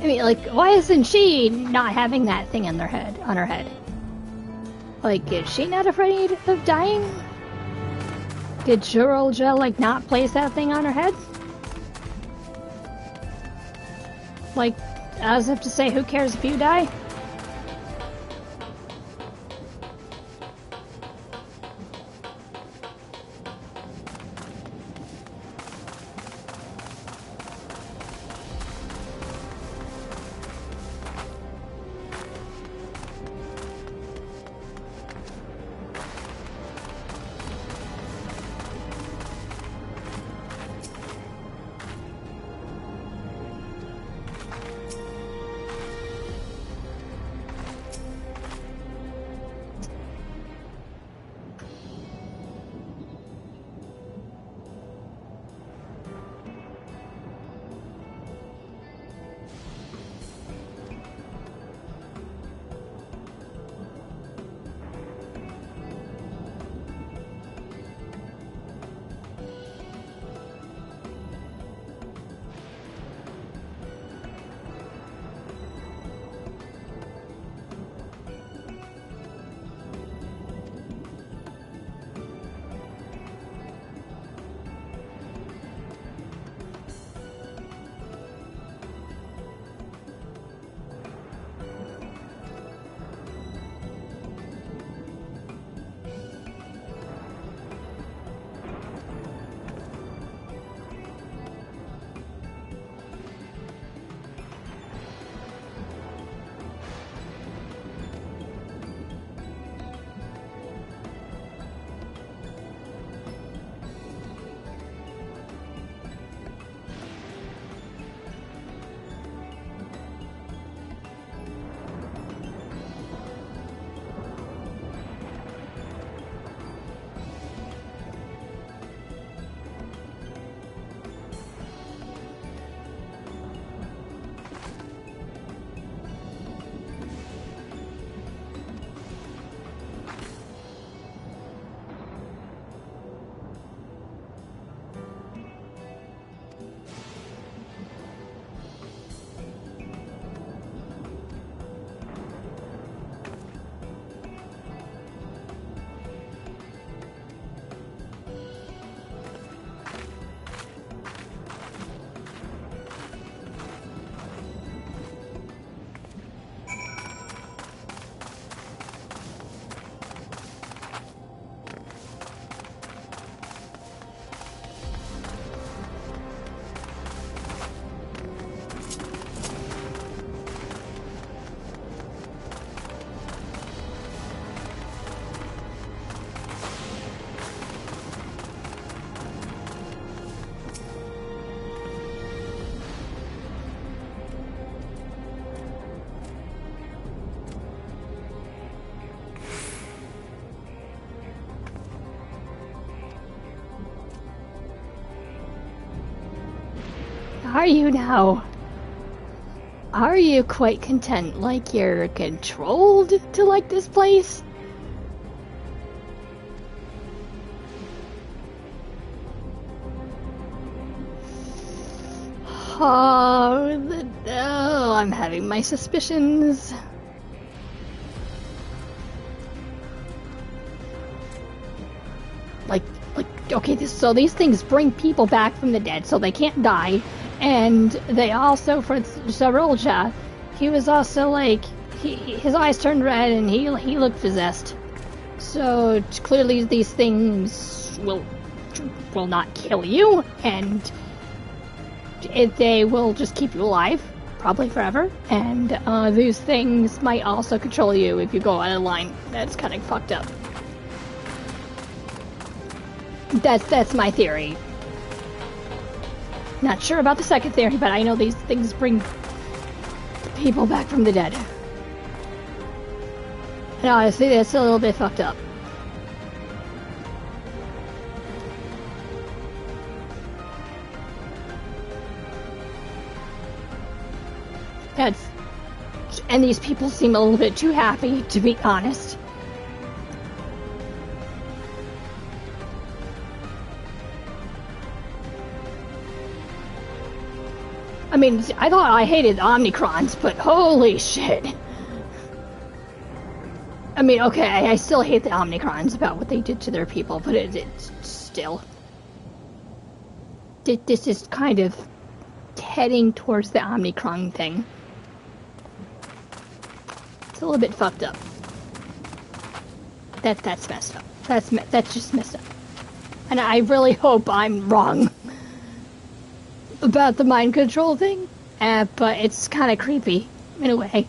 I mean, like, why isn't she not having that thing on her head? Like, is she not afraid of dying? Did Shurolja, like, not place that thing on her head? Like, as if to say, who cares if you die? Are you now? are you quite content? Like you're controlled to like this place? Oh, I'm having my suspicions. Like, okay, so these things bring people back from the dead, so they can't die. And they also, for Zarolja, he was also like, his eyes turned red and he looked possessed. So clearly these things will not kill you, and they will just keep you alive, probably forever. And these things might also control you if you go out of line. That's kind of fucked up. That's my theory. Not sure about the second theory, but I know these things bring people back from the dead. And honestly, that's a little bit fucked up. And these people seem a little bit too happy, to be honest. I mean, I thought I hated Omnicrons, but holy shit. I mean, okay, I still hate the Omnicrons about what they did to their people, but it's still... This is kind of heading towards the Omnicron thing. It's a little bit fucked up. That's messed up. That's just messed up. And I really hope I'm wrong about the mind control thing, but it's kind of creepy in a way.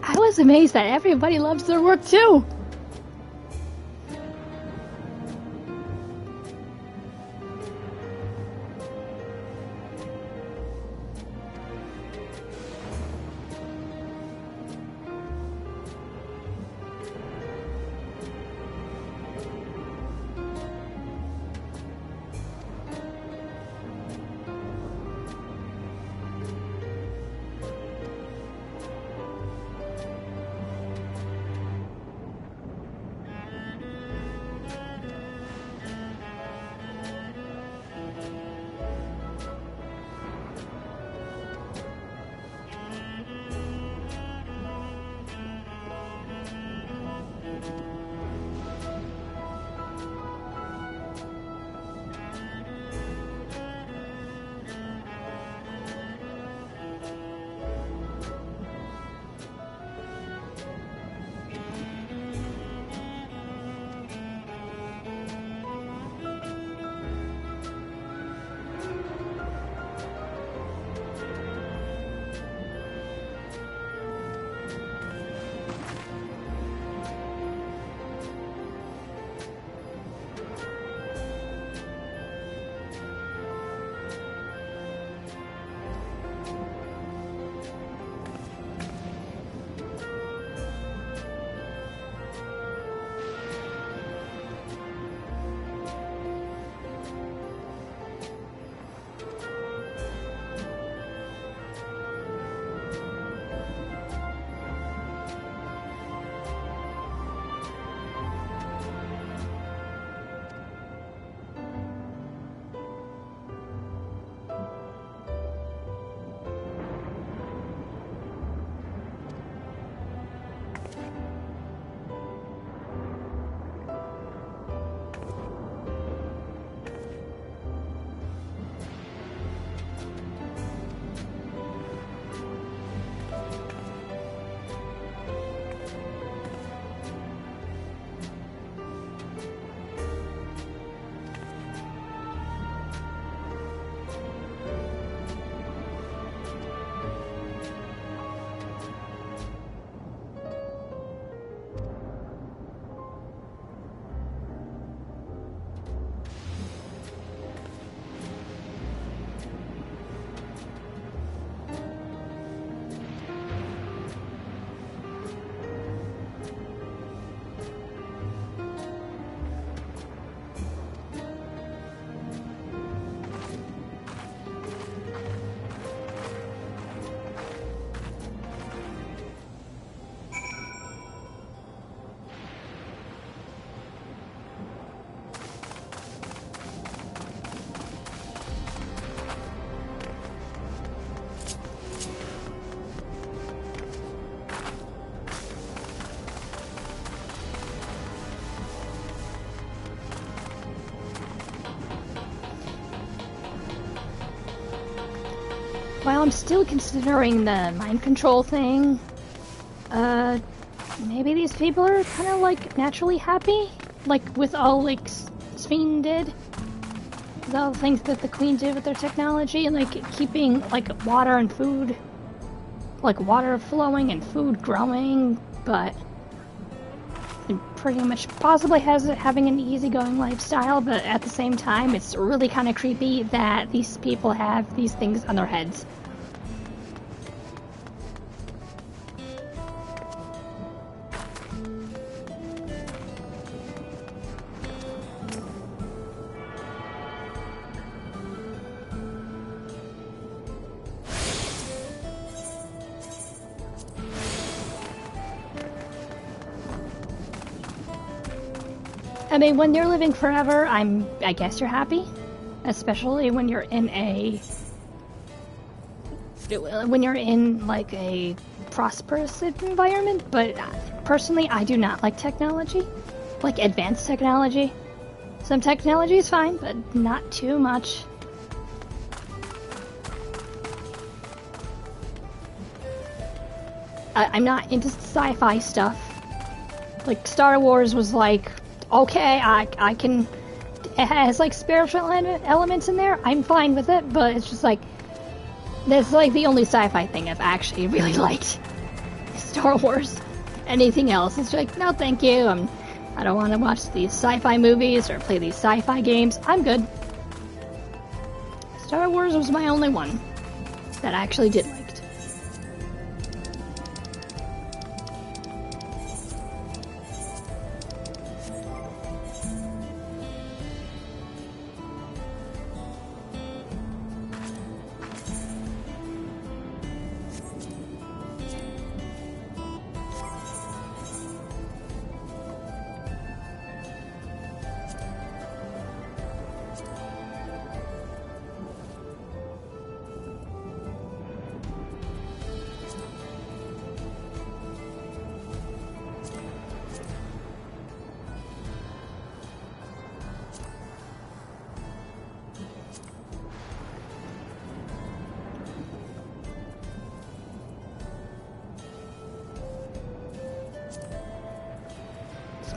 I was amazed that everybody loves their work too. while I'm still considering the mind control thing, maybe these people are kind of like naturally happy, like with all like Sphene did, with all the things that the Queen did with their technology, and like keeping like water and food, like water flowing and food growing, but pretty much possibly having an easygoing lifestyle. But at the same time, it's really kind of creepy that these people have these things on their heads. I mean, when you're living forever, I guess you're happy, especially when you're in like a prosperous environment. But personally, I do not like technology, like advanced technology. Some technology is fine, but not too much. I'm not into sci-fi stuff. Like Star Wars was like, okay, I can, it has like spiritual elements in there, I'm fine with it, but it's just like, that's like the only sci-fi thing I've actually really liked. Star Wars. Anything else, it's like, no thank you, I don't want to watch these sci-fi movies or play these sci-fi games, I'm good. Star Wars was my only one that I actually did like.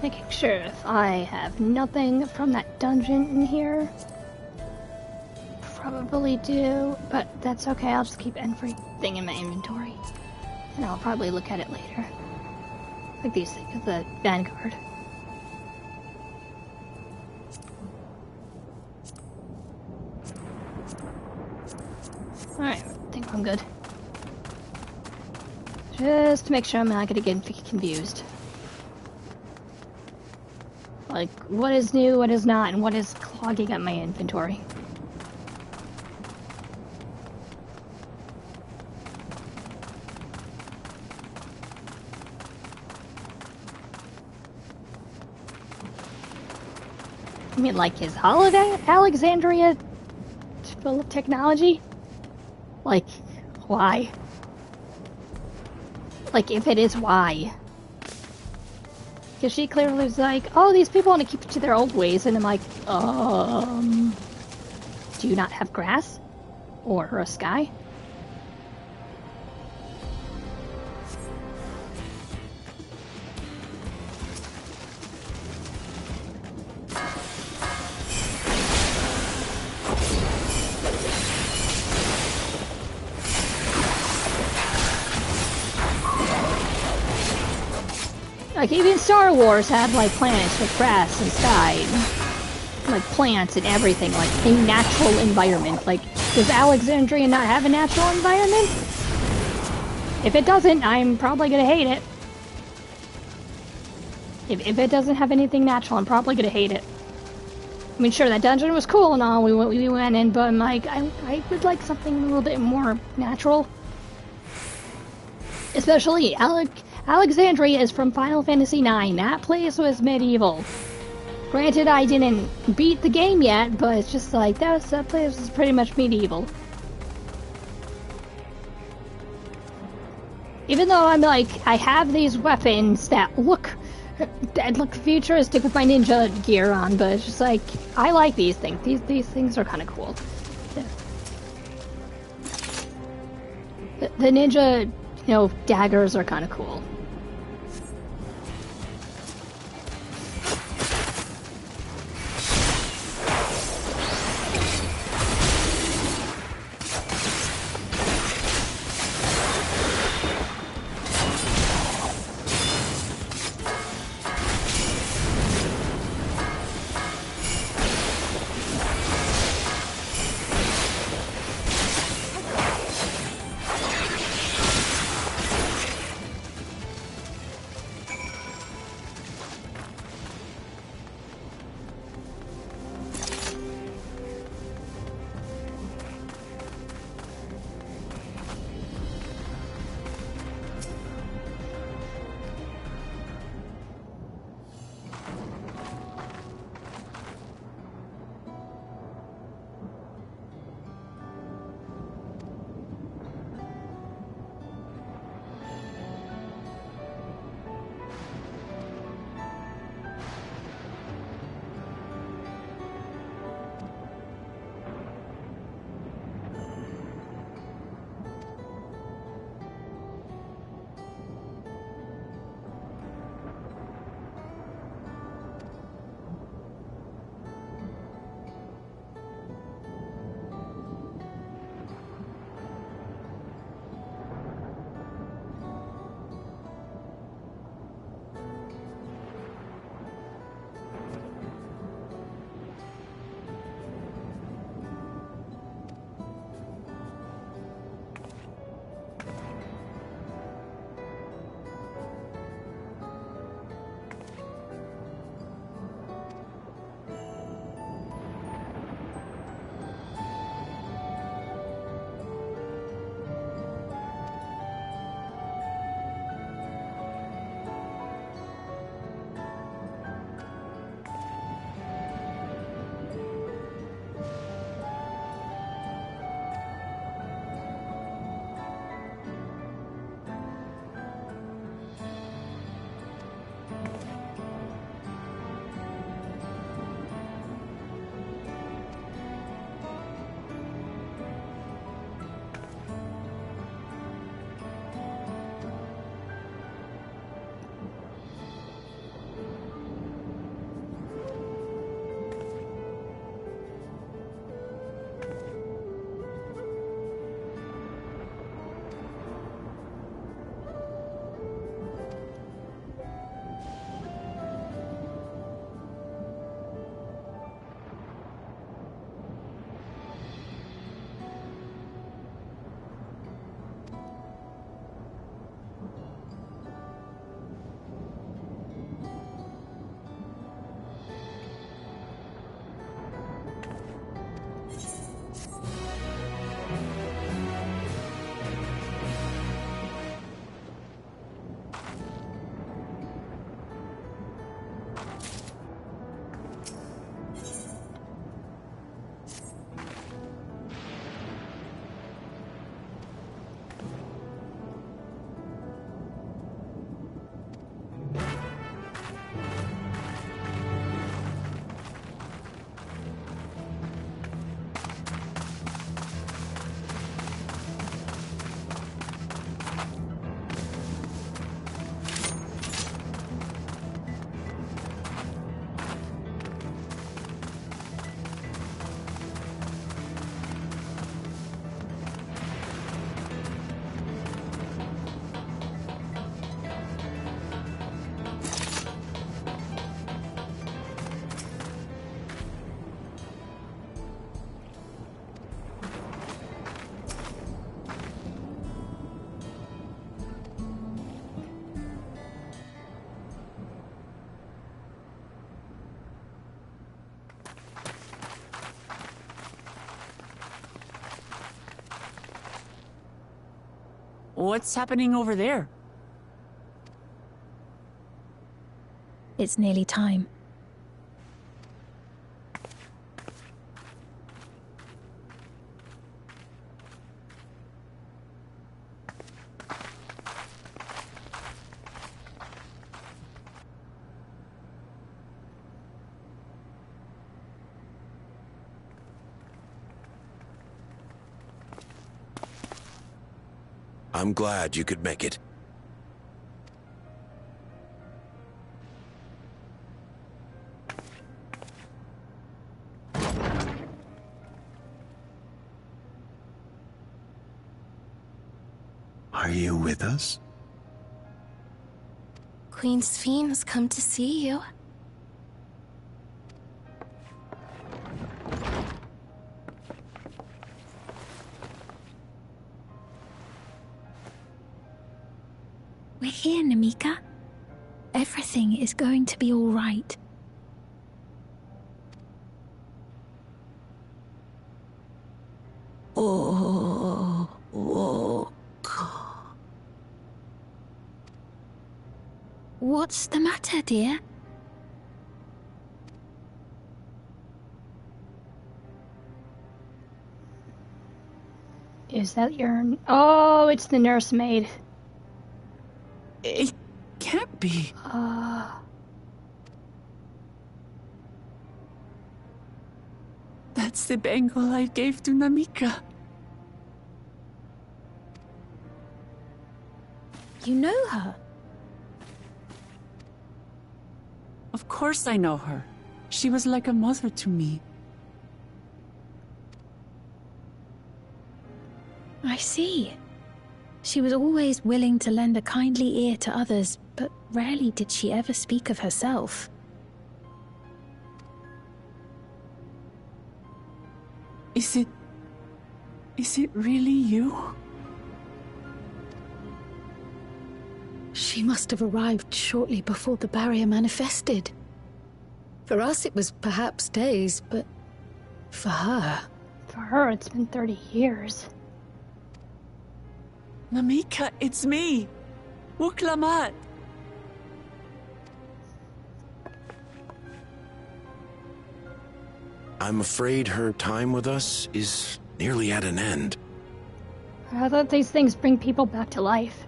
Making sure if I have nothing from that dungeon in here. Probably do, but that's okay, I'll just keep everything in my inventory. And I'll probably look at it later. Like these things, the Vanguard. Alright, I think I'm good. Just to make sure I'm not gonna get confused. Like, what is new, what is not, and what is clogging up my inventory. I mean, like, is Alexandria full of technology? Like, why? Like, if it is, why? Because she clearly was like, oh, these people want to keep to their old ways, and I'm like, do you not have grass? Or a sky? Like, even Star Wars had, like, planets with grass and sky, and, like, plants and everything, like, a natural environment. Like, does Alexandria not have a natural environment? If it doesn't, I'm probably gonna hate it. If it doesn't have anything natural, I'm probably gonna hate it. I mean, sure, that dungeon was cool and all, we went in, but I'm like, I would like something a little bit more natural. Especially, Alexandria is from Final Fantasy IX. That place was medieval. Granted, I didn't beat the game yet, but it's just like, that place was pretty much medieval. Even though I'm like, I have these weapons that look futuristic with my ninja gear on, but it's just like, I like these things. These things are kind of cool. Yeah. The ninja, daggers are kind of cool. What's happening over there? It's nearly time. I'm glad you could make it. Are you with us? Queen Sphene has come to see you. We're here, Namika. Everything is going to be all right. What's the matter, dear? Is that your... Oh, it's the nursemaid. It can't be. That's the bangle I gave to Namika. You know her? Of course I know her. She was like a mother to me. I see. She was always willing to lend a kindly ear to others, but rarely did she ever speak of herself. Is it really you? She must have arrived shortly before the barrier manifested. For us, it was perhaps days, but for her... For her, it's been 30 years. Namika, it's me! Wuklamat! I'm afraid her time with us is nearly at an end. I thought these things bring people back to life.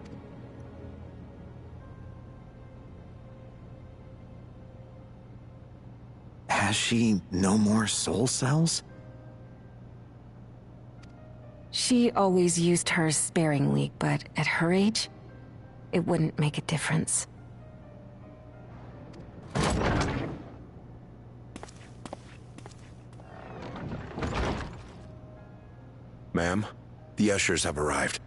Has she no more soul cells? She always used hers sparingly, but at her age, it wouldn't make a difference. Ma'am, the ushers have arrived.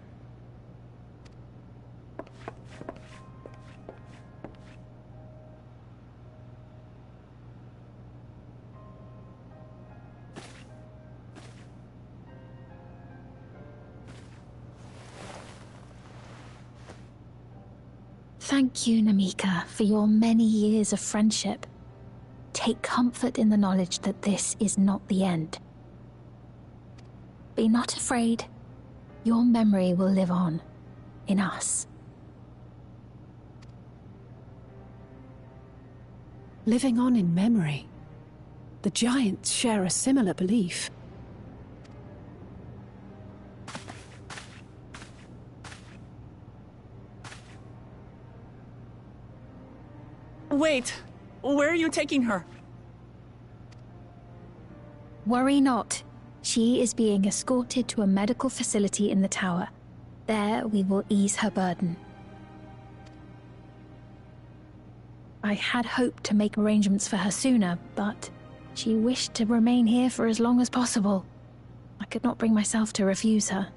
Thank you, Namika, for your many years of friendship. Take comfort in the knowledge that this is not the end. Be not afraid. Your memory will live on, in us. Living on in memory. The Giants share a similar belief. Wait! Where are you taking her? Worry not. She is being escorted to a medical facility in the tower. There we will ease her burden. I had hoped to make arrangements for her sooner, but she wished to remain here for as long as possible. I could not bring myself to refuse her.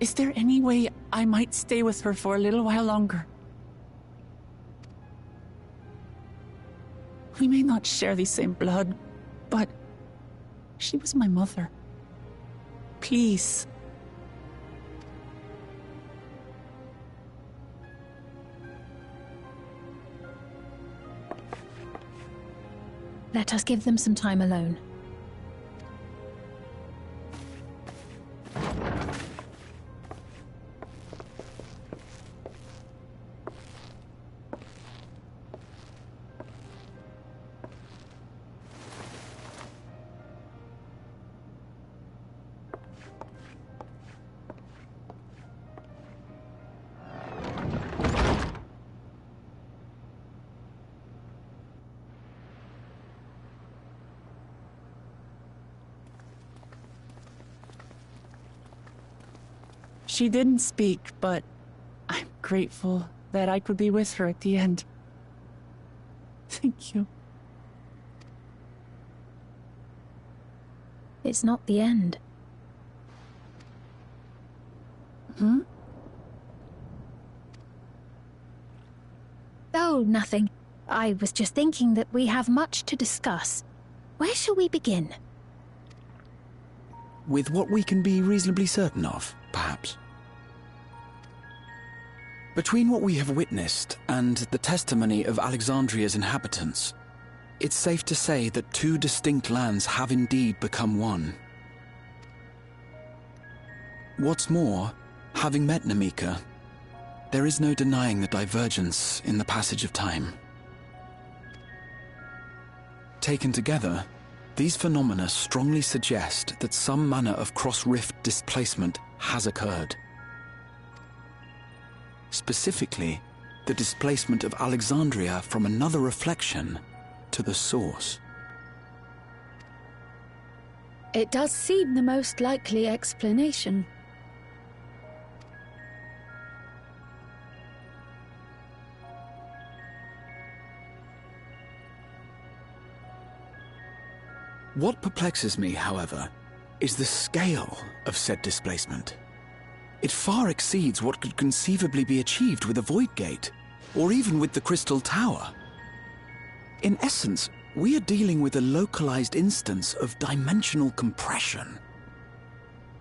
Is there any way I might stay with her for a little while longer? We may not share the same blood, but she was my mother. Please. Let us give them some time alone. She didn't speak, but I'm grateful that I could be with her at the end. Thank you. It's not the end. Hmm? Oh, nothing. I was just thinking that we have much to discuss. Where shall we begin? With what we can be reasonably certain of, perhaps. Between what we have witnessed and the testimony of Alexandria's inhabitants, it's safe to say that two distinct lands have indeed become one. What's more, having met Namika, there is no denying the divergence in the passage of time. Taken together, these phenomena strongly suggest that some manner of cross-rift displacement has occurred. Specifically, the displacement of Alexandria from another reflection to the source. It does seem the most likely explanation. What perplexes me, however, is the scale of said displacement. It far exceeds what could conceivably be achieved with a Void Gate, or even with the Crystal Tower. In essence, we are dealing with a localized instance of dimensional compression.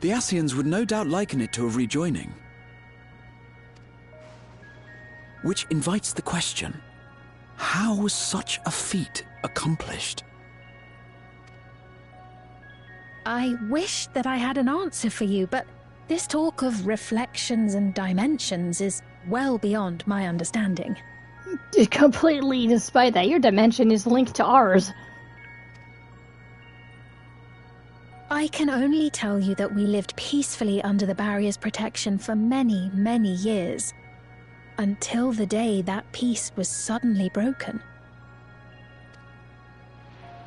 The Ascians would no doubt liken it to a rejoining. Which invites the question, how was such a feat accomplished? I wish that I had an answer for you, but this talk of reflections and dimensions is well beyond my understanding. Completely, despite that, your dimension is linked to ours. I can only tell you that we lived peacefully under the barrier's protection for many, many years, until the day that peace was suddenly broken.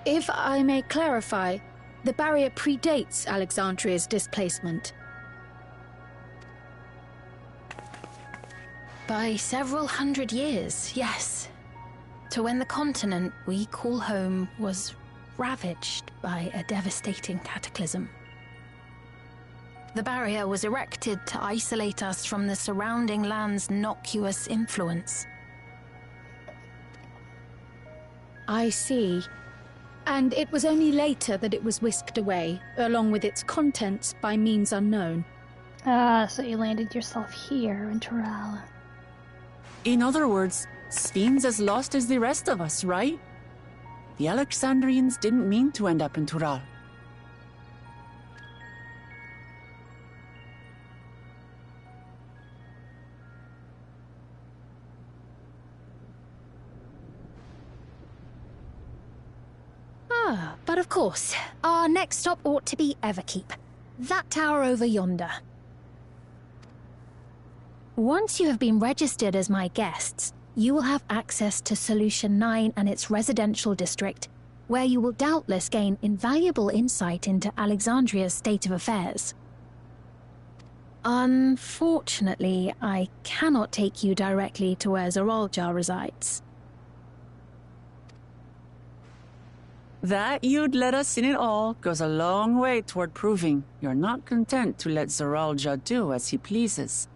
If I may clarify, the barrier predates Alexandria's displacement. By several hundred years, yes. To when the continent we call home was ravaged by a devastating cataclysm. The barrier was erected to isolate us from the surrounding land's noxious influence. I see. And it was only later that it was whisked away, along with its contents by means unknown. Ah, so you landed yourself here in Toral. In other words, Sphene's as lost as the rest of us, right? The Alexandrians didn't mean to end up in Toral. But of course, our next stop ought to be Everkeep. That tower over yonder. Once you have been registered as my guests, you will have access to Solution 9 and its residential district, where you will doubtless gain invaluable insight into Alexandria's state of affairs. Unfortunately, I cannot take you directly to where Zoralja resides. That you'd let us in it all goes a long way toward proving you're not content to let Zoralja do as he pleases.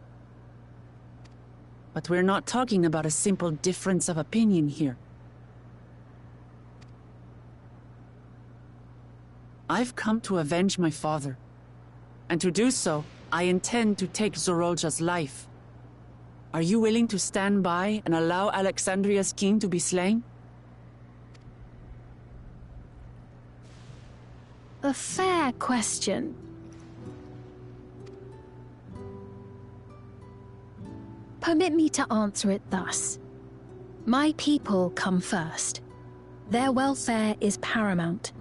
But we're not talking about a simple difference of opinion here. I've come to avenge my father. And to do so, I intend to take Zoralja's life. Are you willing to stand by and allow Alexandria's king to be slain? A fair question. Permit me to answer it thus. My people come first. Their welfare is paramount.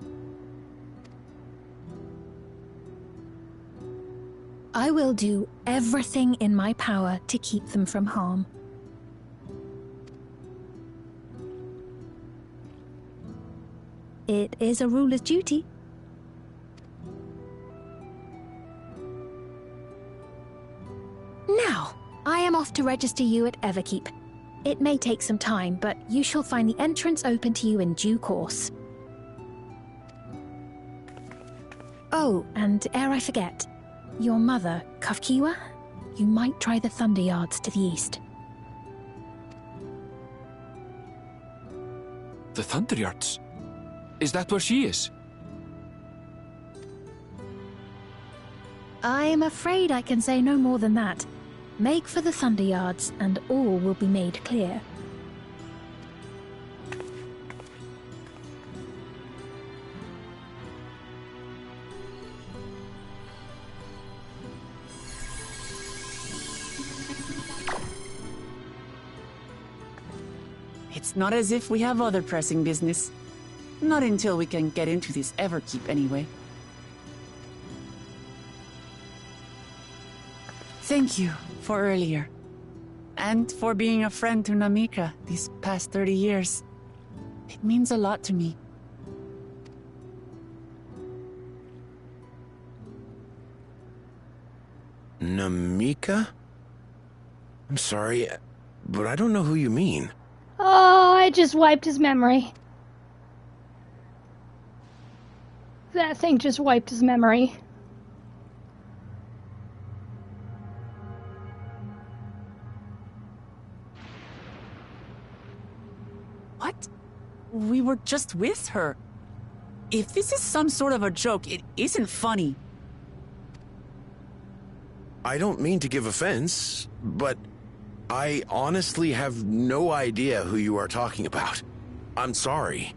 I will do everything in my power to keep them from harm. It is a ruler's duty. Now, I am off to register you at Everkeep. It may take some time, but you shall find the entrance open to you in due course. Oh, and ere I forget, your mother, Kafkiwa, you might try the Thunder Yards to the east. The Thunder Yards? Is that where she is? I'm afraid I can say no more than that. Make for the Thunder Yards, and all will be made clear. It's not as if we have other pressing business. Not until we can get into this Everkeep, anyway. Thank you for earlier. And for being a friend to Namika these past 30 years. It means a lot to me. Namika? I'm sorry, but I don't know who you mean. Oh, I just wiped his memory. That thing just wiped his memory. What? We were just with her. If this is some sort of a joke, it isn't funny. I don't mean to give offense, but I honestly have no idea who you are talking about. I'm sorry.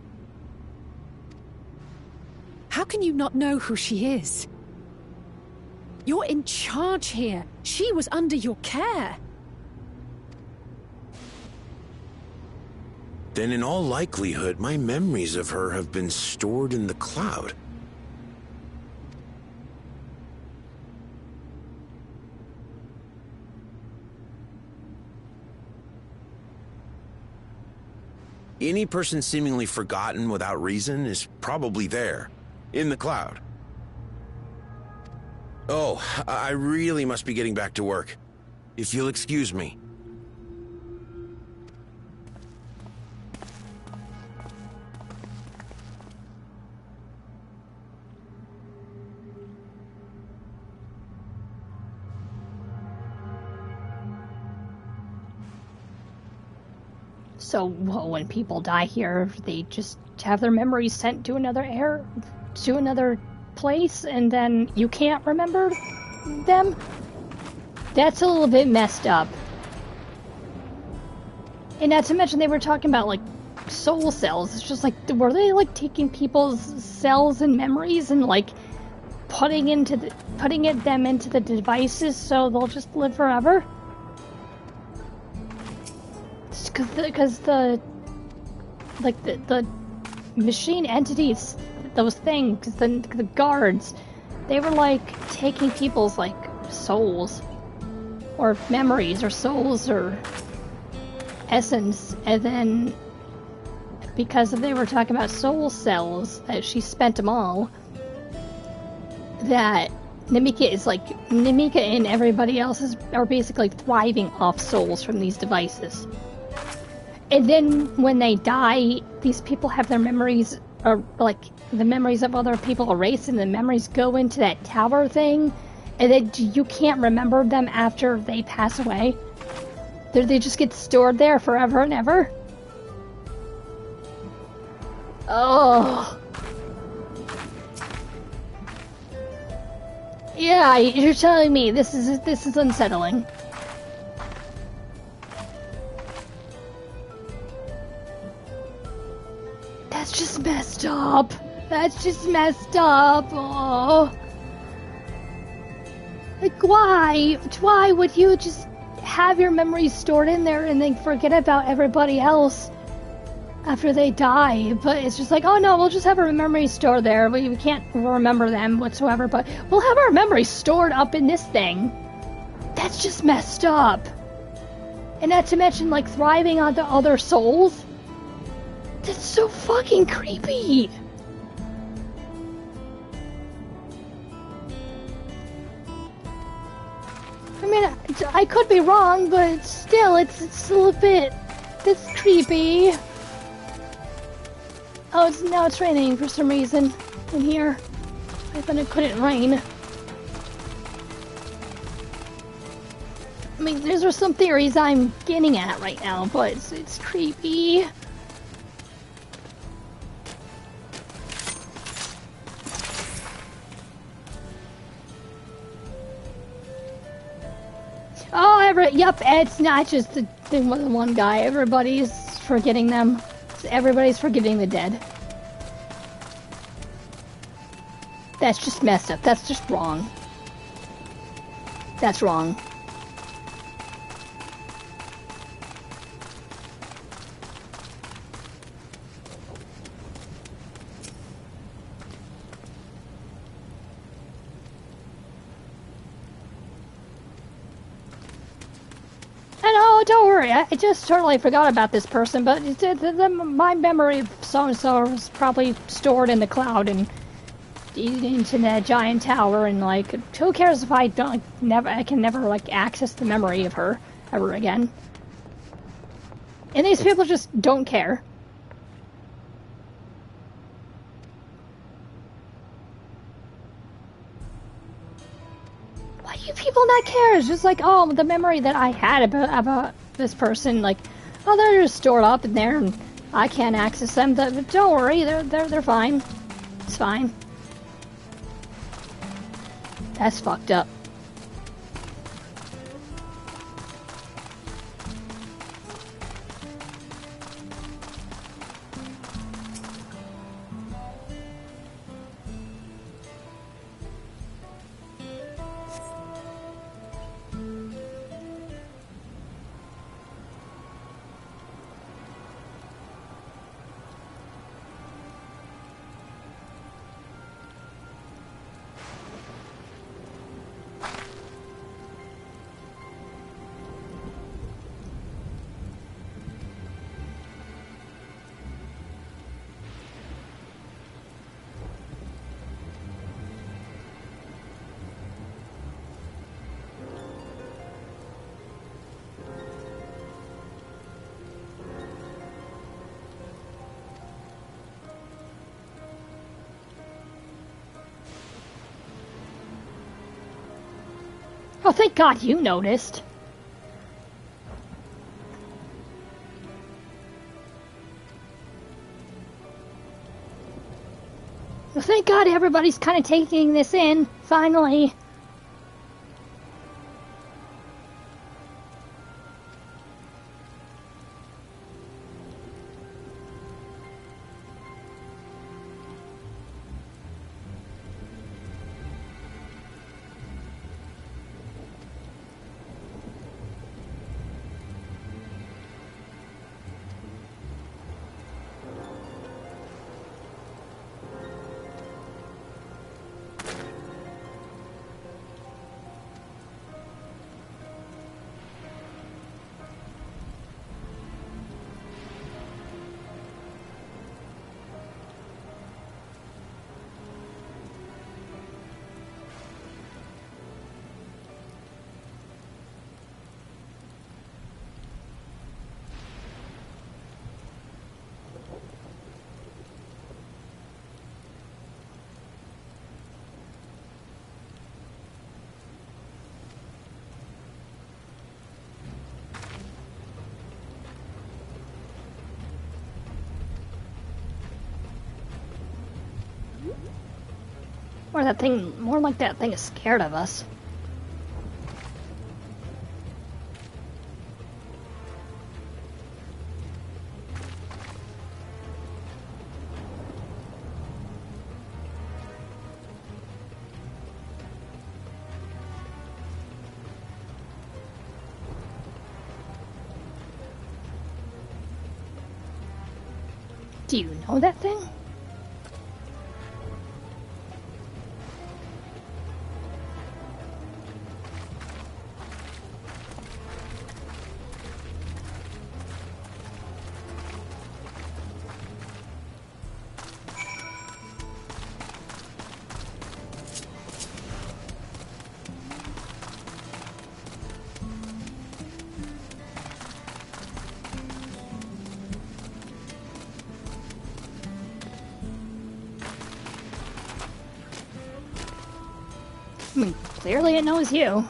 How can you not know who she is? You're in charge here. She was under your care. Then in all likelihood, my memories of her have been stored in the cloud. Any person seemingly forgotten without reason is probably there, in the cloud. Oh, I really must be getting back to work. If you'll excuse me. So, well, when people die here, they just have their memories sent to another place, and then you can't remember them? That's a little bit messed up. And not to mention they were talking about, like, soul cells. It's just like, were they, like, taking people's cells and memories and, like, putting them into the devices so they'll just live forever? Because the machine entities, those things, the guards, they were like taking people's like souls or memories or souls or essence, and then because they were talking about soul cells, that she spent them all, that Namika and everybody else are basically thriving off souls from these devices. And then when they die, these people have their memories, or like the memories of other people erased, and the memories go into that tower thing, and then you can't remember them after they pass away. They just get stored there forever and ever. Oh. Yeah, you're telling me this is unsettling. That's just messed up. That's just messed up. Oh. Like, why? Why would you just have your memories stored in there and then forget about everybody else after they die? But it's just like, oh no, we'll just have our memories stored there. We can't remember them whatsoever, but we'll have our memories stored up in this thing. That's just messed up. And not to mention, like, thriving on the other souls. That's so fucking creepy! I mean, I could be wrong, but still, it's a little bit... It's creepy. Oh, now it's raining for some reason in here. I thought it couldn't rain. I mean, these are some theories I'm getting at right now, but it's creepy. Oh, yep, it's not just the one guy. Everybody's forgetting them. Everybody's forgetting the dead. That's just messed up. That's just wrong. That's wrong. Don't worry, I just totally forgot about this person, but my memory of so-and-so was probably stored in the cloud and into that giant tower, and like, who cares if I can never like access the memory of her ever again. And these people just don't care. Why do you people not care? It's just like, oh, the memory that I had about this person, like, oh, they're just stored up in there, and I can't access them. But don't worry, they're fine. It's fine. That's fucked up. Oh, thank God you noticed. Well, thank God everybody's kind of taking this in, finally. More like that thing is scared of us. Do you know that thing? and clearly it knows you.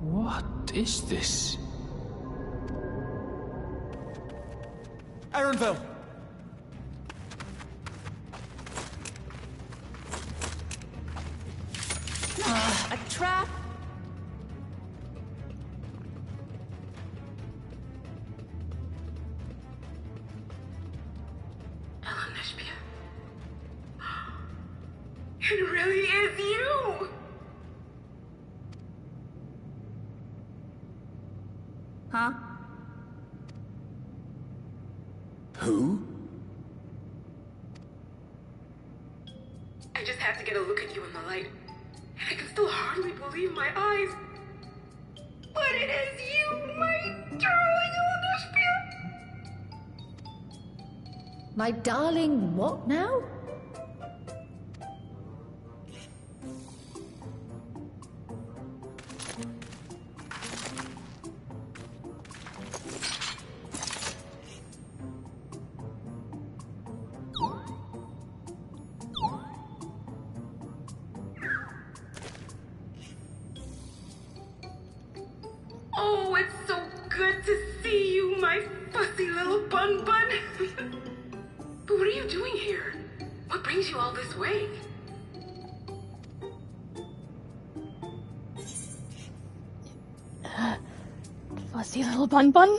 What is this? Ironville! A trap? It really is you! Huh? Who? I just have to get a look at you in the light. And I can still hardly believe my eyes. But it is you, my darling Elderspiel. My darling, what now? Oh, it's so good to see you, my fussy little bun bun. But what are you doing here? What brings you all this way? Fussy little bun bun?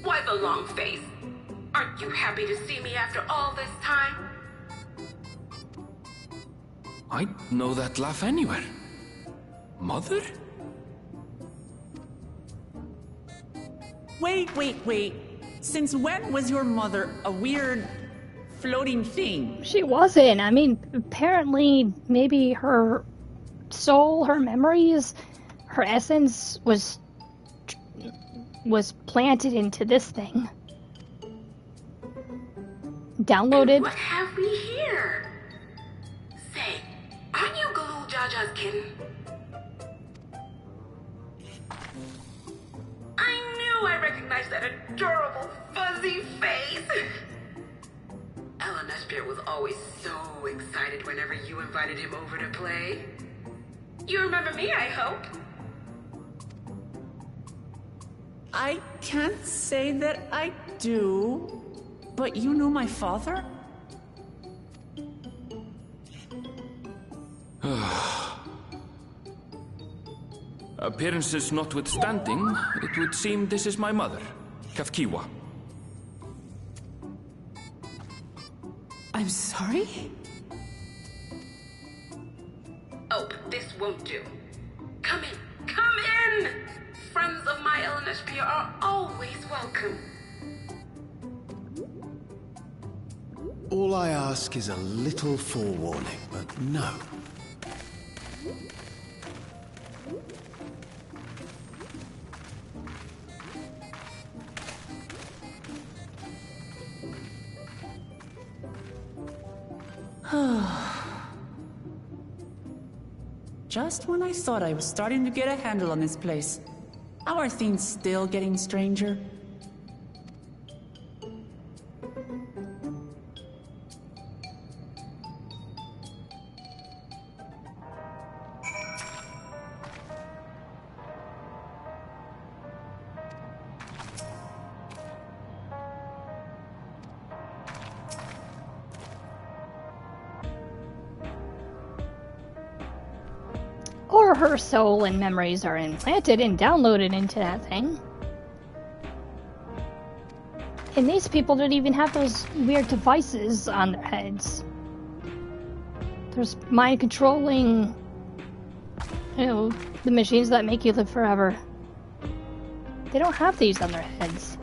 Why the long face? Aren't you happy to see me after all this time? I'd know that laugh anywhere. Mother? Wait. Since when was your mother a weird floating thing? She wasn't. I mean, apparently, maybe her soul, her memories, her essence was planted into this thing. Downloaded. And what have we here? Say, aren't you Galul Jaja's kin? I knew I recognized that adorable fuzzy face. Elderspiel was always so excited whenever you invited him over to play. You remember me, I hope. I can't say that I do, but you knew my father? Appearances notwithstanding, it would seem this is my mother, Kafkiwa. I'm sorry? Oh, this won't do. Come in! Friends of my Elderspiel are always welcome. All I ask is a little forewarning, but no. Just when I thought I was starting to get a handle on this place, how are things still getting stranger? Or her soul and memories are implanted and downloaded into that thing. And these people don't even have those weird devices on their heads. There's mind controlling, the machines that make you live forever. They don't have these on their heads.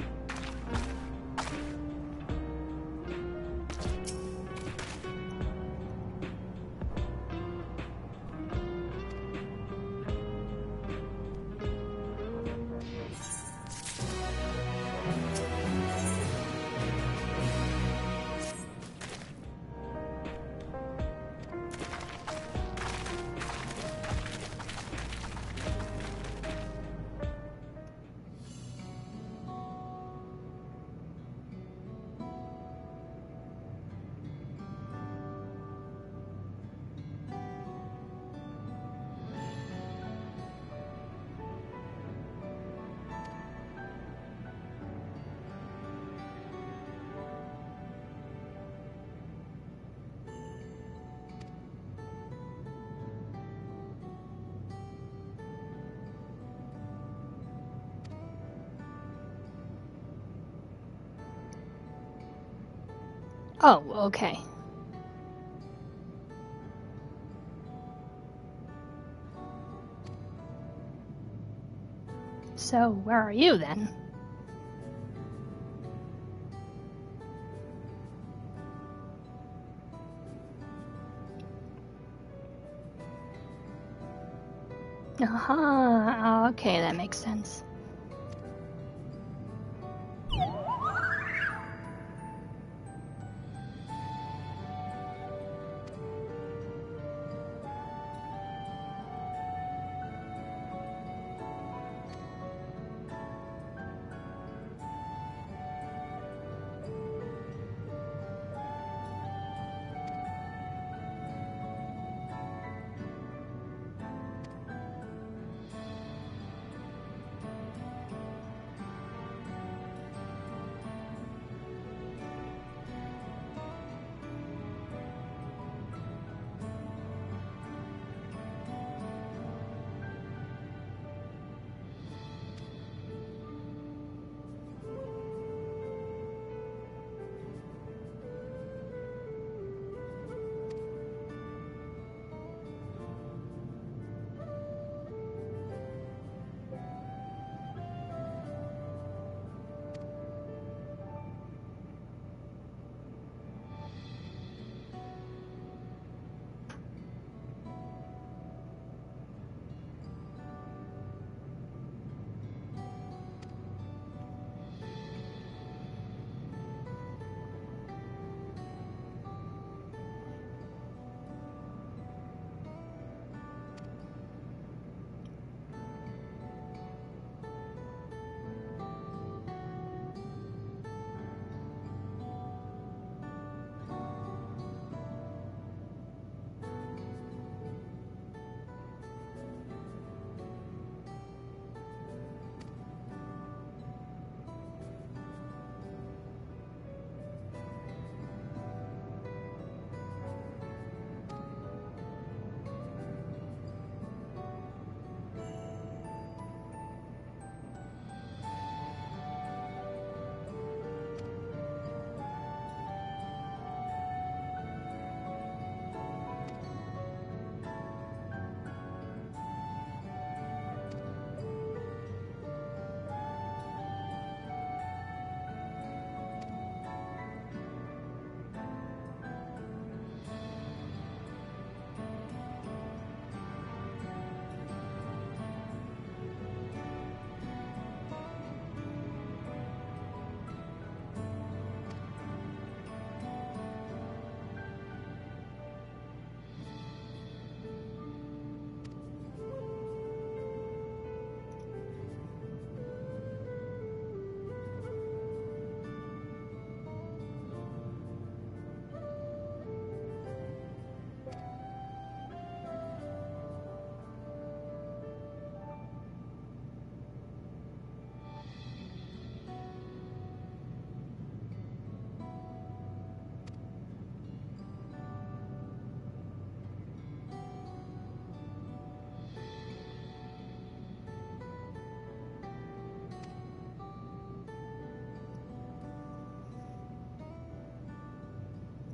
Oh, okay. So, where are you then? Aha, okay, that makes sense.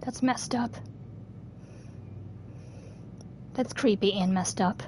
That's messed up. That's creepy and messed up.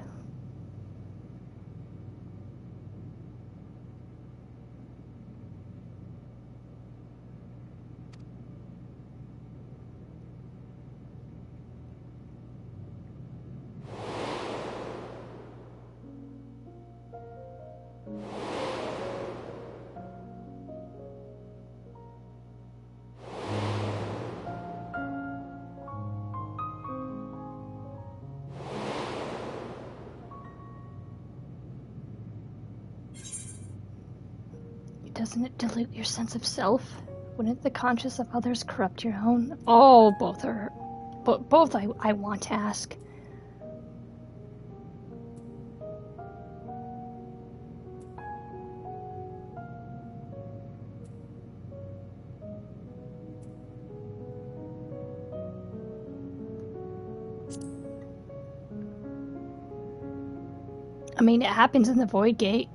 Doesn't it dilute your sense of self? Wouldn't the conscience of others corrupt your own? Oh, both are... Both I want to ask. I mean, it happens in the Void Gate.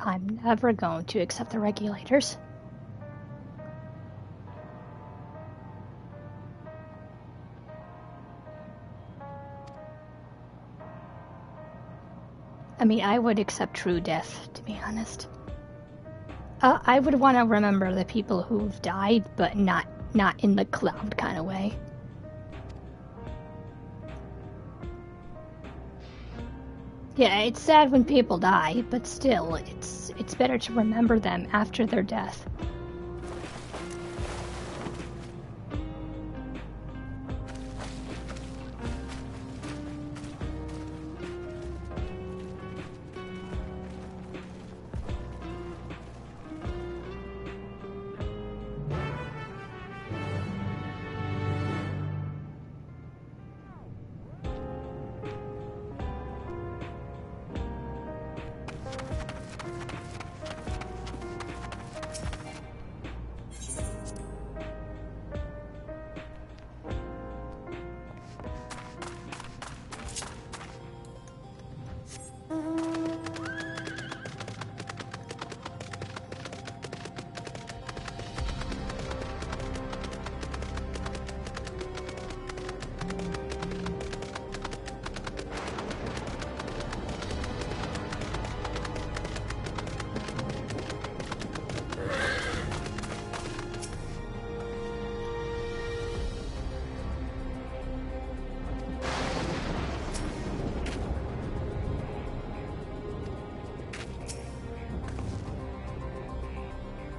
I'm never going to accept the regulators. I mean, I would accept true death, to be honest. I would want to remember the people who've died, but not in the cloud kind of way. Yeah, it's sad when people die, but still, it's better to remember them after their death.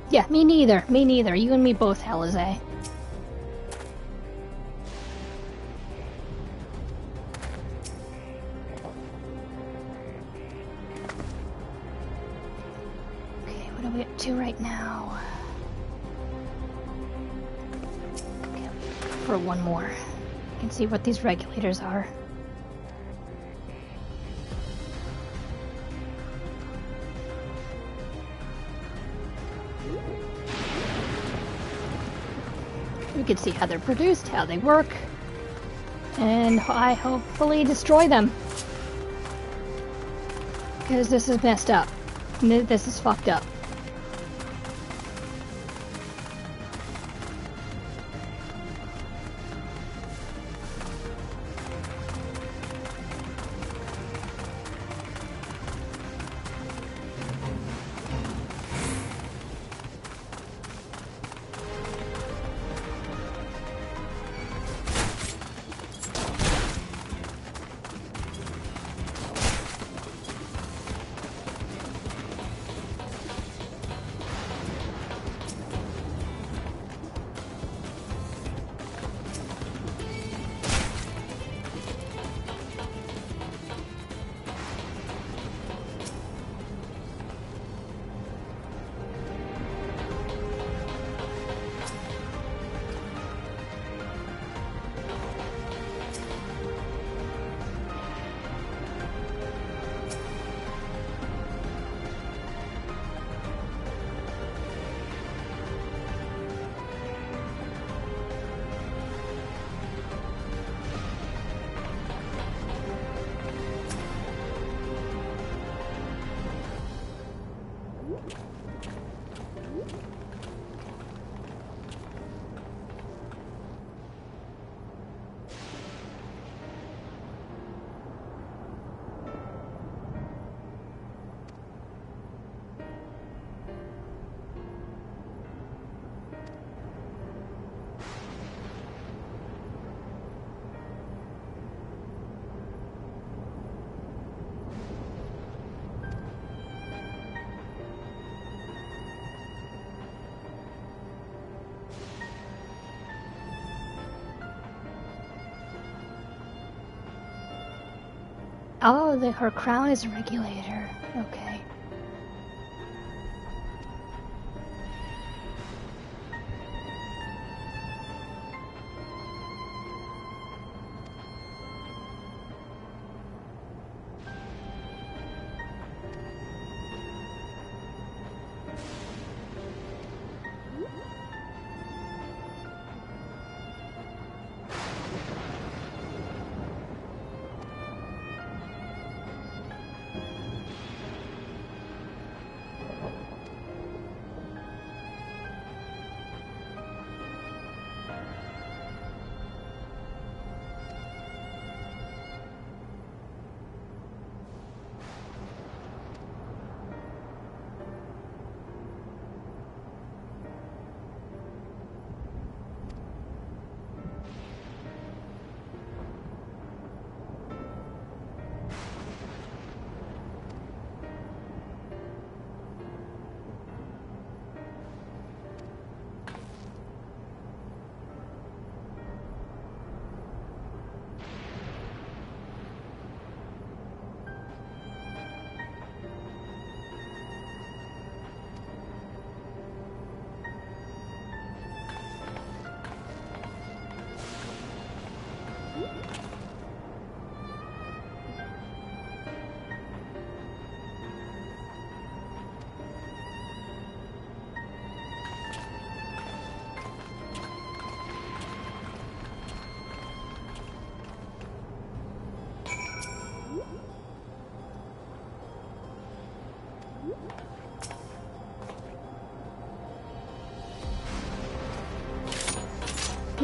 Yeah, me neither. Me neither. You and me both, Helize. Okay, what are we up to right now? Okay, for one more. I can see what these regulators are. We can see how they're produced, how they work, and I hopefully destroy them. Because this is messed up. This is fucked up. Oh, her crown is a regulator. Okay.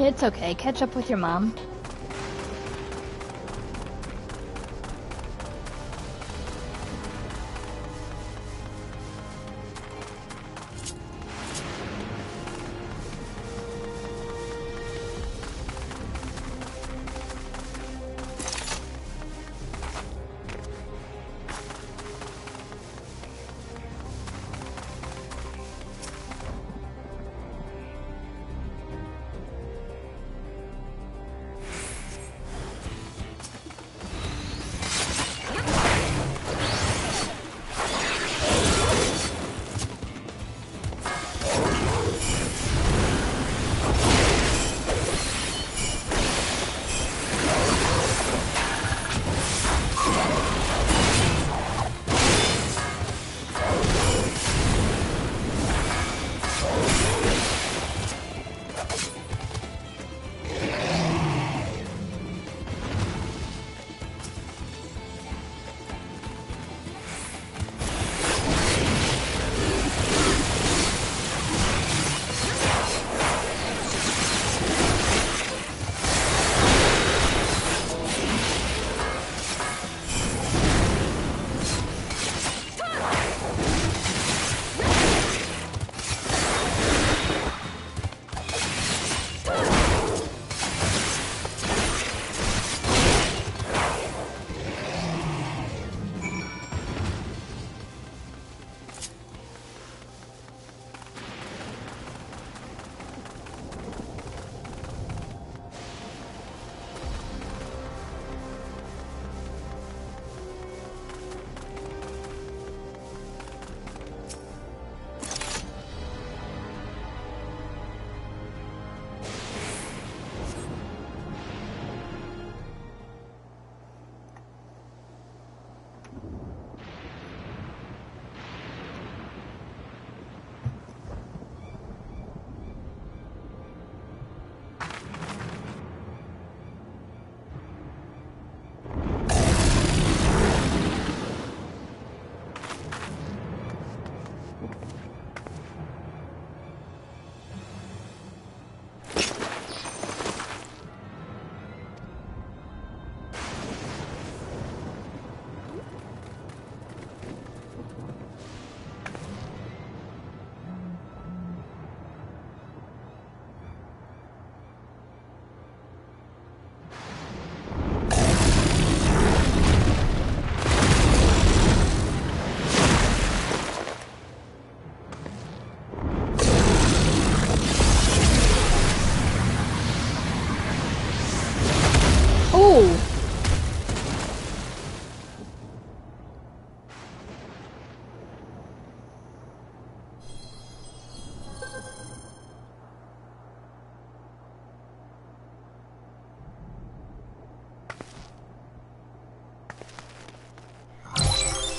It's okay. Catch up with your mom.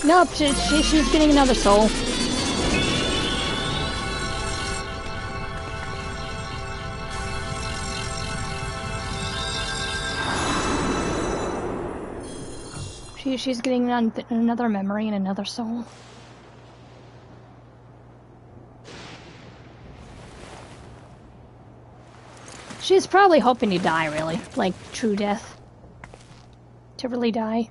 Nope, she's getting another soul. She's getting another memory and another soul. She's probably hoping to die, really. Like, true death. To really die.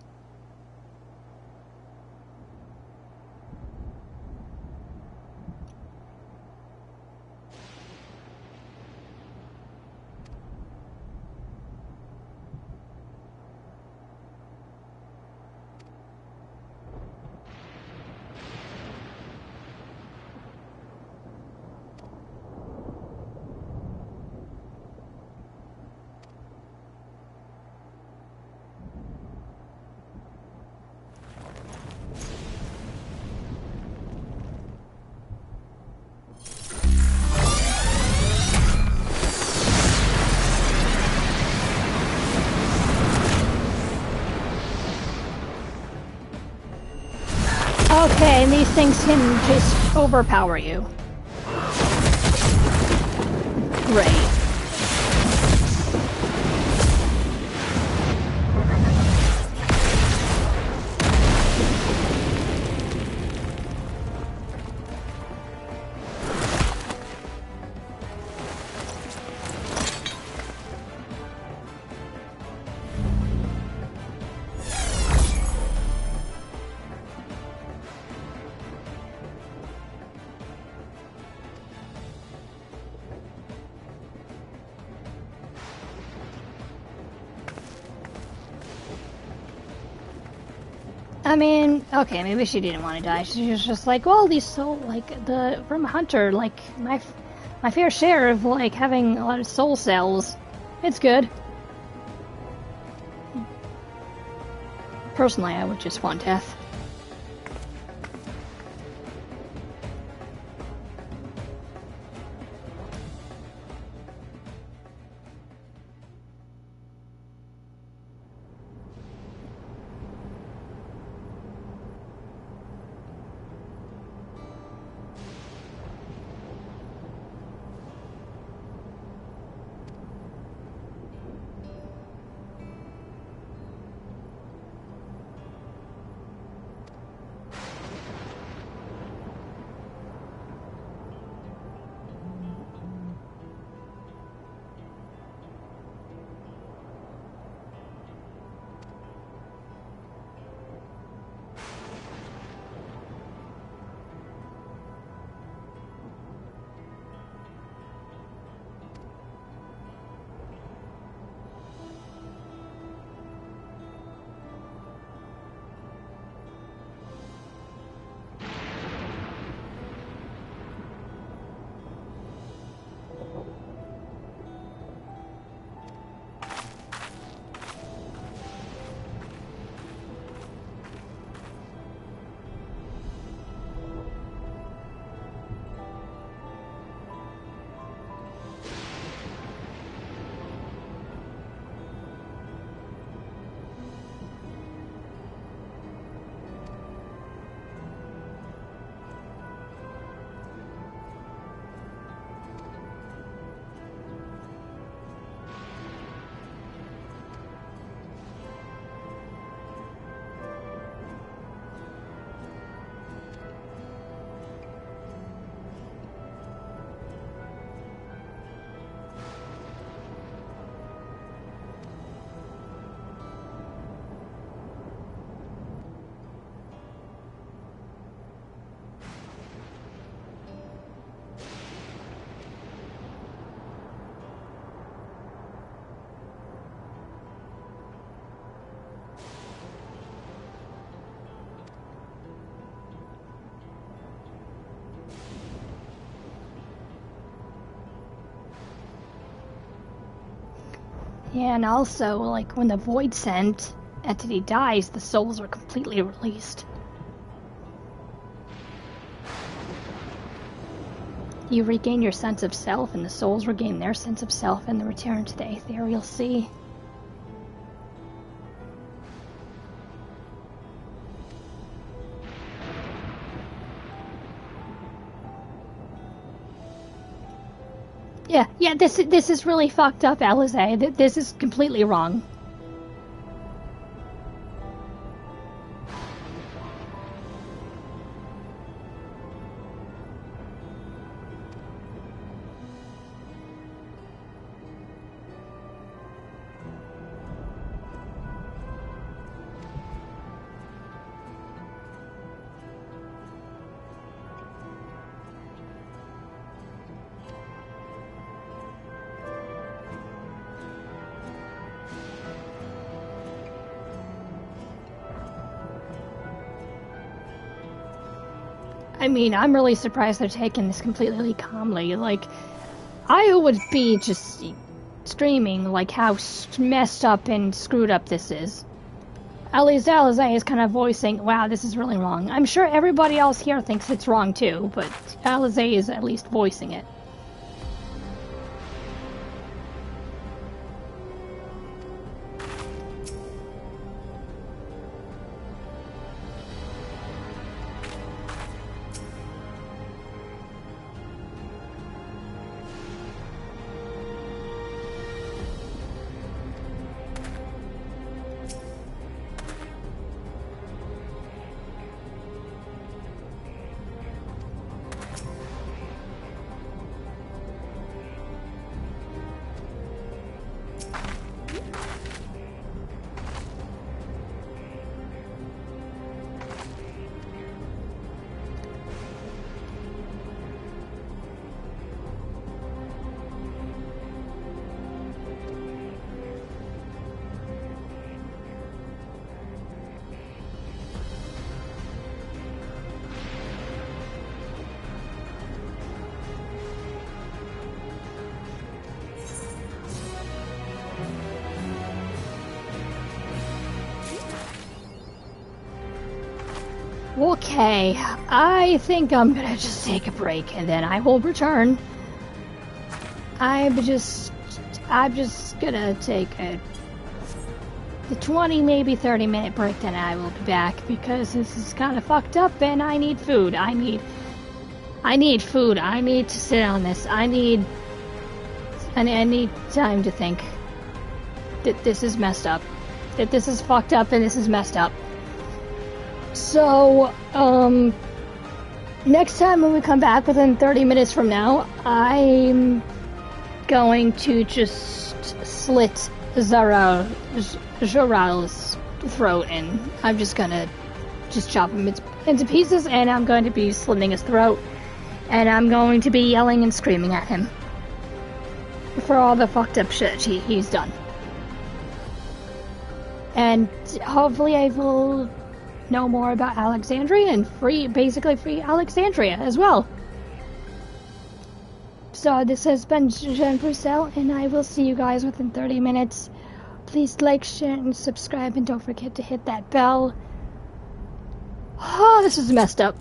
Okay, and these things can just overpower you. Great. I mean, okay, maybe she didn't want to die. She was just like, well, these soul, like, from a hunter, like, my fair share of, like, having a lot of soul cells. It's good. Personally, I would just want death. Yeah, and also, like, when the Void Sent entity dies, the souls are completely released. You regain your sense of self, and the souls regain their sense of self, and the return to the ethereal sea. Yeah, this is really fucked up, Alize. This is completely wrong. I mean, I'm really surprised they're taking this completely calmly. Like, I would be just streaming, like, how messed up and screwed up this is. Alize is kind of voicing, wow, this is really wrong. I'm sure everybody else here thinks it's wrong too, but Alize is at least voicing it. Okay, I think I'm gonna just take a break and then I will return. I'm just gonna take a 20, maybe 30-minute break, then I will be back because this is kind of fucked up and I need food. I need food. I need to sit on this. I need time to think that this is messed up. That this is fucked up and this is messed up. So, next time when we come back within 30 minutes from now, I'm going to just slit Zoral's throat, and I'm just gonna chop him into pieces, and I'm going to be slitting his throat, and I'm going to be yelling and screaming at him for all the fucked up shit he's done. And hopefully I will know more about Alexandria and basically free Alexandria as well. So this has been Jen Purcell, and I will see you guys within 30 minutes. Please like, share, and subscribe, and don't forget to hit that bell. Oh, this is messed up.